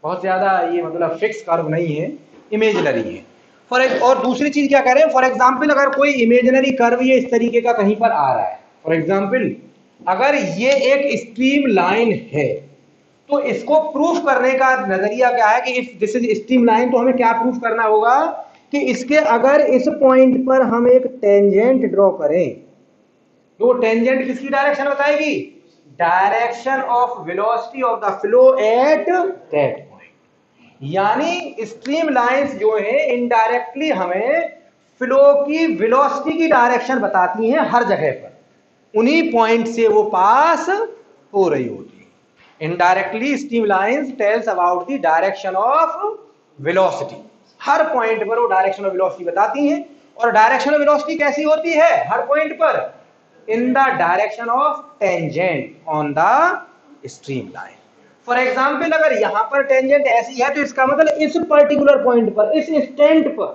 बहुत ज्यादा ये मतलब फिक्स कर्व नहीं है, इमेजिनरी है। और दूसरी चीज क्या कह रहे हैं, फॉर एग्जाम्पल अगर कोई इमेजिनरी कर्व ये इस तरीके का कहीं पर आ रहा है, फॉर एग्जाम्पल अगर ये एक स्ट्रीम लाइन है तो इसको प्रूफ करने का नजरिया क्या है कि if this is stream line तो हमें क्या प्रूफ करना होगा कि इसके अगर इस पॉइंट पर हम एक टेंजेंट ड्रॉ करें तो टेंजेंट किसकी डायरेक्शन बताएगी, direction of velocity of the flow at that point. यानी स्ट्रीम लाइंस जो है इनडायरेक्टली हमें फ्लो की वेलोसिटी की डायरेक्शन बताती हैं हर जगह पर, उन्हीं पॉइंट से वो पास हो रही होती है। Indirectly stream lines tells about the direction of velocity, her point पर वो डायरेक्शन ऑफ वेलोसिटी बताती हैं। और डायरेक्शन ऑफ वेलोसिटी कैसी होती है हर पॉइंट पर, in the direction of tangent on the stream line. For example अगर यहां पर टेंजेंट ऐसी है तो इसका मतलब इस पर्टिकुलर पॉइंट पर, इस इंस्टेंट पर,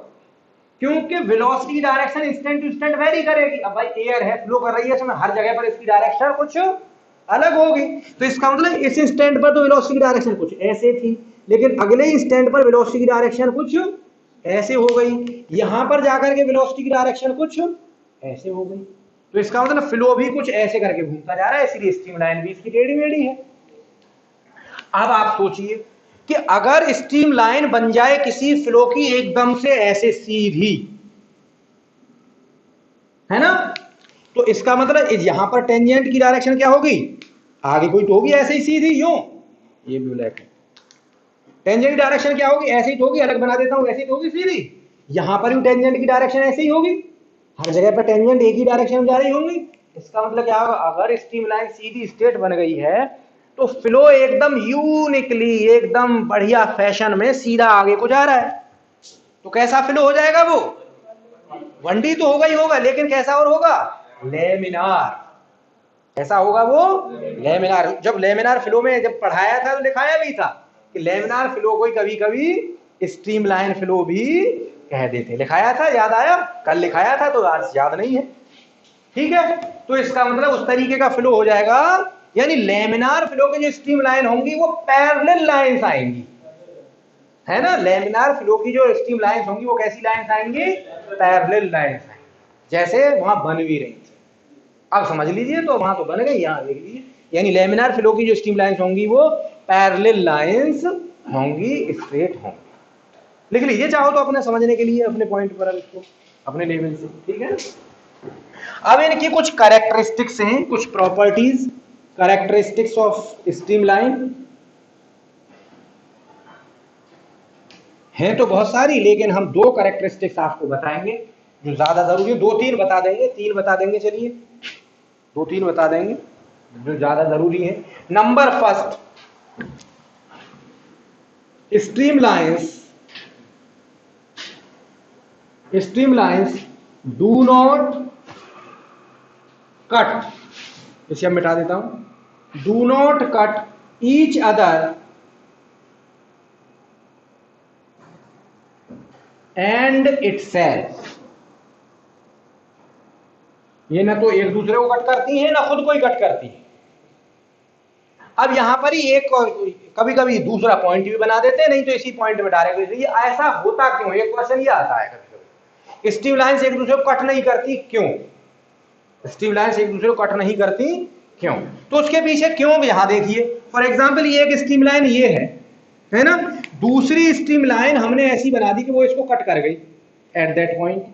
क्योंकि वेलोसिटी की direction instant to instant vary करेगी। अब भाई एयर है, फ्लो कर रही है, इसमें हर जगह पर इसकी डायरेक्शन कुछ अलग होगी, तो इसका मतलब इस इंस्टेंट पर तो वेलोसिटी की डायरेक्शन कुछ ऐसे थी, लेकिन अगले इंस्टेंट पर वेलोसिटी की डायरेक्शन कुछ ऐसे हो गई, यहां पर जाकर के वेलोसिटी की डायरेक्शन कुछ ऐसे हो गई। तो इसका मतलब फ्लो भी कुछ ऐसे करके घूमता जा रहा है, इसलिए स्ट्रीम लाइन भी इसकी टेढ़ी मेढ़ी है। अब आप सोचिए कि अगर स्ट्रीम लाइन बन जाए किसी फ्लो की एकदम से ऐसे सीधी, है ना, तो इसका मतलब यहां पर टेंजेंट की डायरेक्शन क्या होगी, आगे कोई तो होगी ऐसे ही सीधी, यूं, ये भी ब्लैक है, टेंजेंट की डायरेक्शन क्या होगी, ऐसे ही तो होगी, अलग बना देता हूं, ऐसे ही तो होगी सीधी। यहां पर भी टेंजेंट की डायरेक्शन ऐसे ही होगी, हर जगह पर टेंजेंट एक ही डायरेक्शन में जा रही होंगी। इसका मतलब क्या होगा, अगर स्ट्रीम लाइन सीधी स्ट्रेट बन गई है तो फ्लो एकदम यूनिकली, एकदम बढ़िया फैशन में सीधा आगे को जा रहा है, तो कैसा फ्लो हो जाएगा, वो 1D तो होगा ही होगा, लेकिन कैसा और होगा, लेमिनार। कैसा होगा वो, लेमिनार। जब लेमिनार फ्लो में जब पढ़ाया था तो दिखाया भी था कि लेमिनार फ्लो को कभी कभी स्ट्रीम लाइन फ्लो भी कह देते, लिखाया था, याद आया, कल लिखाया था तो आज याद नहीं है, ठीक है। तो इसका मतलब उस तरीके का फ्लो हो जाएगा, यानी लेमिनार फ्लो की जो स्ट्रीम लाइन होंगी वो पैरेलल लाइंस आएंगी, है ना। लेमिनार फ्लो की जो स्ट्रीम लाइंस होंगी वो कैसी लाइंस आएंगी, पैरेलल लाइंस आएंगी, जैसे वहां बन भी रही थी। अब समझ लीजिए, तो वहां तो बन गई, यहाँ देख लीजिए, यानी लेमिनार फ्लो की जो स्ट्रीम लाइंस होंगी वो पैरेलल लाइंस होंगी, स्ट्रेट होंगी। लिख लीजिए चाहो तो अपने समझने के लिए, अपने पॉइंट पर, अब इसको अपने लेवल से, ठीक है। अब इनकी कुछ कैरेक्टरिस्टिक्स हैं, कुछ प्रॉपर्टीज, कैरेक्टरिस्टिक्स ऑफ स्ट्रीमलाइन हैं तो बहुत सारी, लेकिन हम दो कैरेक्टरिस्टिक्स आपको बताएंगे जो ज्यादा जरूरी है। दो तीन बता देंगे, तीन बता देंगे, चलिए दो तीन बता देंगे जो ज्यादा जरूरी है। Number first, streamlines do not cut, इसे अब मिटा देता हूं, do not cut each other and itself. ये ना तो एक दूसरे को कट करती है, ना खुद को ही कट करती है। अब यहां पर ही एक कभी कभी दूसरा पॉइंट भी बना देते हैं, नहीं तो इसी पॉइंट में डायरेक्ट। ये ऐसा होता क्यों, एक क्वेश्चन ये आता है कभी कभी, स्ट्रीमलाइंस एक दूसरे को कट नहीं करती क्यों, स्ट्रीमलाइंस एक दूसरे को कट नहीं करती क्यों, तो उसके पीछे क्यों यहां देखिए। फॉर एग्जांपल ये एक स्ट्रीमलाइन ये है ना, दूसरी स्ट्रीमलाइन हमने ऐसी बना दी कि वो इसको कट कर गई एट दैट पॉइंट,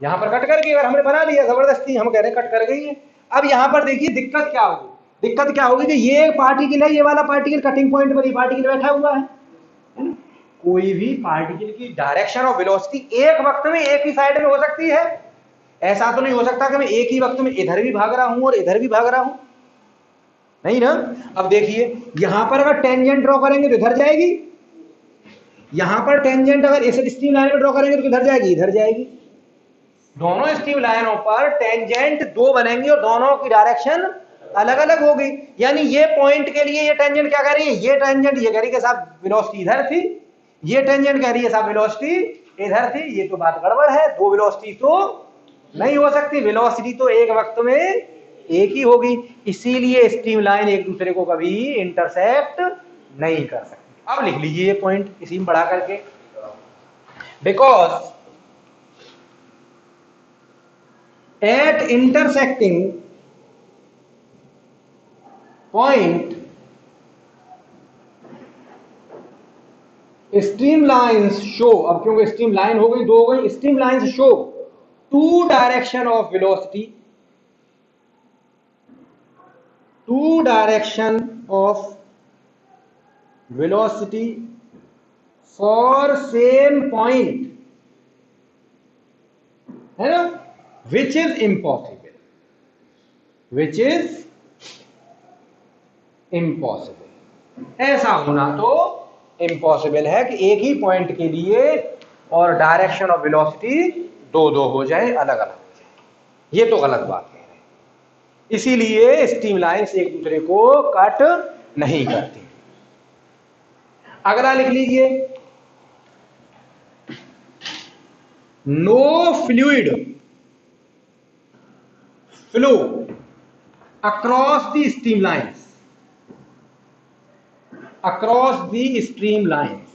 यहां पर कट करके अगर हमने बना लिया जबरदस्ती, हम कह रहे हैं कट कर गई है। अब यहां पर देखिए दिक्कत क्या होगी, दिक्कत क्या होगी कि ये पार्टिकल है, ये वाला पार्टिकल कटिंग पॉइंट पर ये पार्टिकल बैठा हुआ है ना? कोई भी पार्टिकल की डायरेक्शन ऑफ वेलोसिटी एक वक्त में एक ही साइड में हो सकती है, ऐसा तो नहीं हो सकता कि मैं एक ही वक्त में इधर भी भाग रहा हूं और इधर भी भाग रहा हूं, नहीं ना। अब देखिए यहां पर अगर टेंजेंट ड्रॉ करेंगे तो इधर जाएगी, यहां पर टेंजेंट अगर इस स्ट्रीम लाइन में ड्रॉ करेंगे तो इधर जाएगी, इधर जाएगी। दोनों स्ट्रीम लाइनों पर टेंजेंट दो बनेंगे और दोनों की डायरेक्शन अलग अलग होगी। यानी ये पॉइंट के लिए ये टेंजेंट क्या कह रही है, ये टेंजेंट ये कह रही है कि साहब वेलोसिटी इधर थी, ये टेंजेंट कह रही है साहब वेलोसिटी इधर थी। ये तो बात गड़बड़ है, दो वेलोसिटी तो नहीं हो सकती, वेलोसिटी तो एक वक्त में एक ही होगी, इसीलिए स्ट्रीम लाइन एक दूसरे को कभी इंटरसेप्ट नहीं कर सकती। अब लिख लीजिए ये पॉइंट इसी में बढ़ा करके, because at intersecting point streamlines show, अब क्योंकि स्ट्रीम लाइन हो गई, दो हो गई, streamlines show two direction of velocity, two direction of velocity for same point, है ना, which is impossible, which is impossible। ऐसा होना तो इम्पॉसिबल है कि एक ही पॉइंट के लिए और डायरेक्शन ऑफ वेलोसिटी दो दो हो जाए, अलग अलग हो जाए, ये तो गलत बात है। इसीलिए स्ट्रीमलाइंस एक दूसरे को कट नहीं करती। अगला लिख लीजिए, no fluid flow across the streamlines, across the streamlines,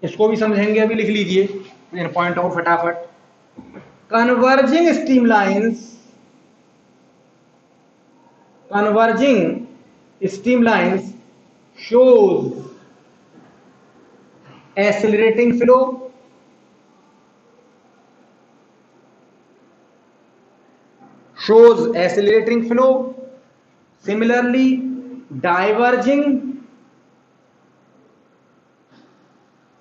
इसको भी समझेंगे, अभी लिख लीजिए इन पॉइंट को फटाफट। Converging streamlines, converging streamlines shows accelerating flow, shows accelerating flow. Similarly, diverging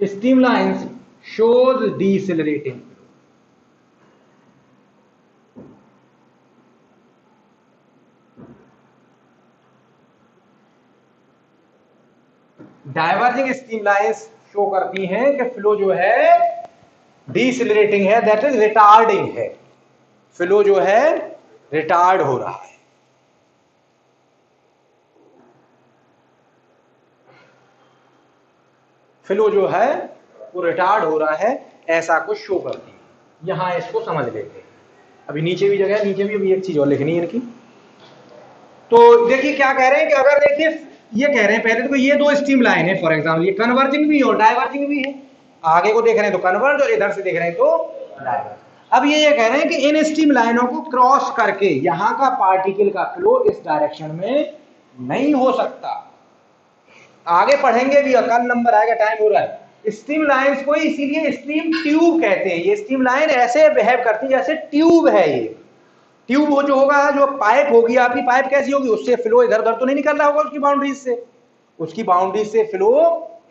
streamlines shows decelerating flow. Diverging streamlines show करती हैं कि फ्लो जो है डिसेलरेटिंग है, दैट इज रिटार्डिंग है, फ्लो जो है रिटार्ड हो रहा है। फ्लो जो है वो रिटार्ड हो रहा है, ऐसा कुछ शो करती है। यहां इसको समझ लेते हैं, अभी नीचे भी जगह है, नीचे भी अभी एक चीज और लिखनी है इनकी। तो देखिए क्या कह रहे हैं कि अगर देखिए ये कह रहे हैं पहले तो ये दो स्ट्रीम लाइन है, फॉर एग्जांपल ये कन्वर्जिंग भी और डाइवर्जिंग भी है, आगे को देख रहे हैं तो कन्वर्ज और इधर से देख रहे हैं तो डाइवर्ज। अब ये कह रहे हैं कि इन स्ट्रीम लाइनों को क्रॉस करके यहां का पार्टिकल का फ्लो इस डायरेक्शन में नहीं हो सकता। आगे पढ़ेंगे भी, कल नंबर आएगा, टाइम हो रहा है। स्ट्रीम लाइंस को इसीलिए स्ट्रीम ट्यूब कहते हैं। ये स्ट्रीम लाइन ऐसे बिहेव करती है जैसे ट्यूब है। ये ट्यूब वो जो होगा, जो पाइप होगी आपकी, पाइप कैसी होगी, उससे फ्लो इधर उधर तो नहीं निकल रहा होगा उसकी बाउंड्रीज से, उसकी बाउंड्रीज से फ्लो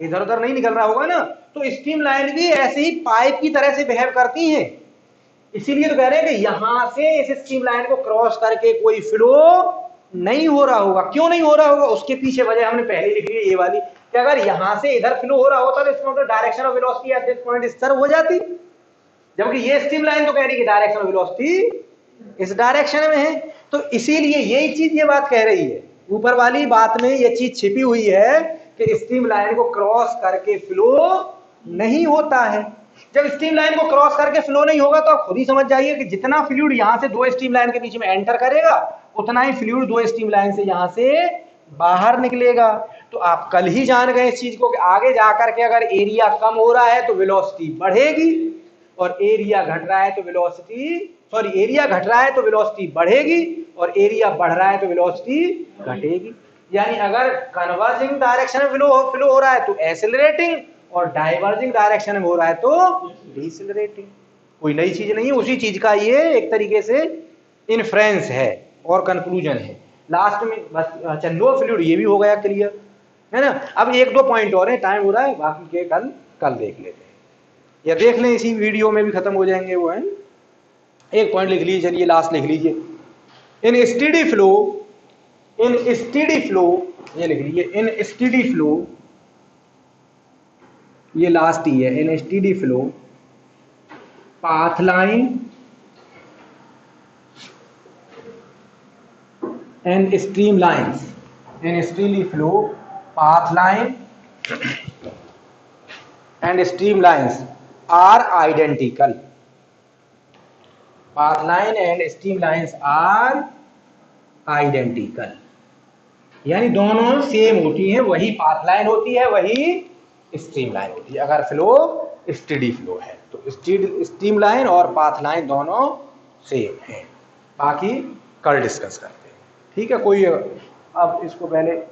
इधर उधर नहीं निकल रहा होगा ना। तो स्ट्रीम लाइन भी ऐसे ही पाइप की तरह से बिहेव करती है। इसीलिए तो कह रहे हैं कि यहां से इस स्ट्रीम लाइन को क्रॉस करके कोई फ्लो नहीं हो रहा होगा। क्यों नहीं हो रहा होगा, उसके पीछे वजह हमने पहले लिख ली, ये वाली, कि अगर यहां से इधर फ्लो हो रहा होता तो इसका मतलब direction of velocity at this point इस तरफ हो जाती, जबकि ये स्ट्रीम लाइन तो कह रही है कि डायरेक्शन ऑफ वेलोसिटी इस डायरेक्शन में है। तो इसीलिए यही चीज ये बात कह रही है, ऊपर वाली बात में ये चीज छिपी हुई है कि स्ट्रीम लाइन को क्रॉस करके फ्लो नहीं होता है। जब स्ट्रीम लाइन को क्रॉस करके फ्लो नहीं होगा तो आप खुद ही समझ जाइए कि जितना फ्लूइड यहां से दो स्ट्रीम लाइन के बीच में एंटर करेगा, उतना ही फ्लूइड दो स्ट्रीम लाइन से यहां से बाहर निकलेगा। तो आप कल ही जान गए इस चीज को कि आगे जाकर के अगर एरिया कम हो रहा है तो वेलोसिटी बढ़ेगी, और एरिया घट रहा है तो एरिया घट रहा है तो वेलोसिटी बढ़ेगी, और एरिया बढ़ रहा है तो वेलोसिटी घटेगी। यानी अगर कन्वर्जिंग डायरेक्शन में फ्लो हो रहा है तो एक्सेलरेटिंग, और डाइवर्जिंग डायरेक्शन में हो रहा है तो डिसेलरेटिंग। कोई नई चीज नहीं है, उसी चीज का ये एक तरीके से इन्फ्रेंस है और कंक्लूजन है लास्ट में बस। अच्छा, नो फ्लूइड ये भी हो गया क्लियर, है ना। अब एक दो पॉइंट और है, टाइम हो रहा है, बाकी के कल देख लेते हैं, या देख लें इसी वीडियो में भी खत्म हो जाएंगे वो, है। एक पॉइंट लिख लीजिए, चलिए लास्ट लिख लीजिए। इन स्टेडी फ्लो ये लिख लीजिए, इन स्टेडी फ्लो, ये लास्ट ही है। In steady flow path line and stream lines, in steady flow path line and stream lines are identical. Path line and stream lines are identical, यानी दोनों same होती हैं, वही पाथ लाइन होती है, वही स्ट्रीम लाइन होती है अगर फ्लो स्टेडी फ्लो है तो। स्ट्रीम लाइन और पाथ लाइन दोनों सेम है। बाकी कल डिस्कस करते हैं, ठीक है। कोई अब इसको पहले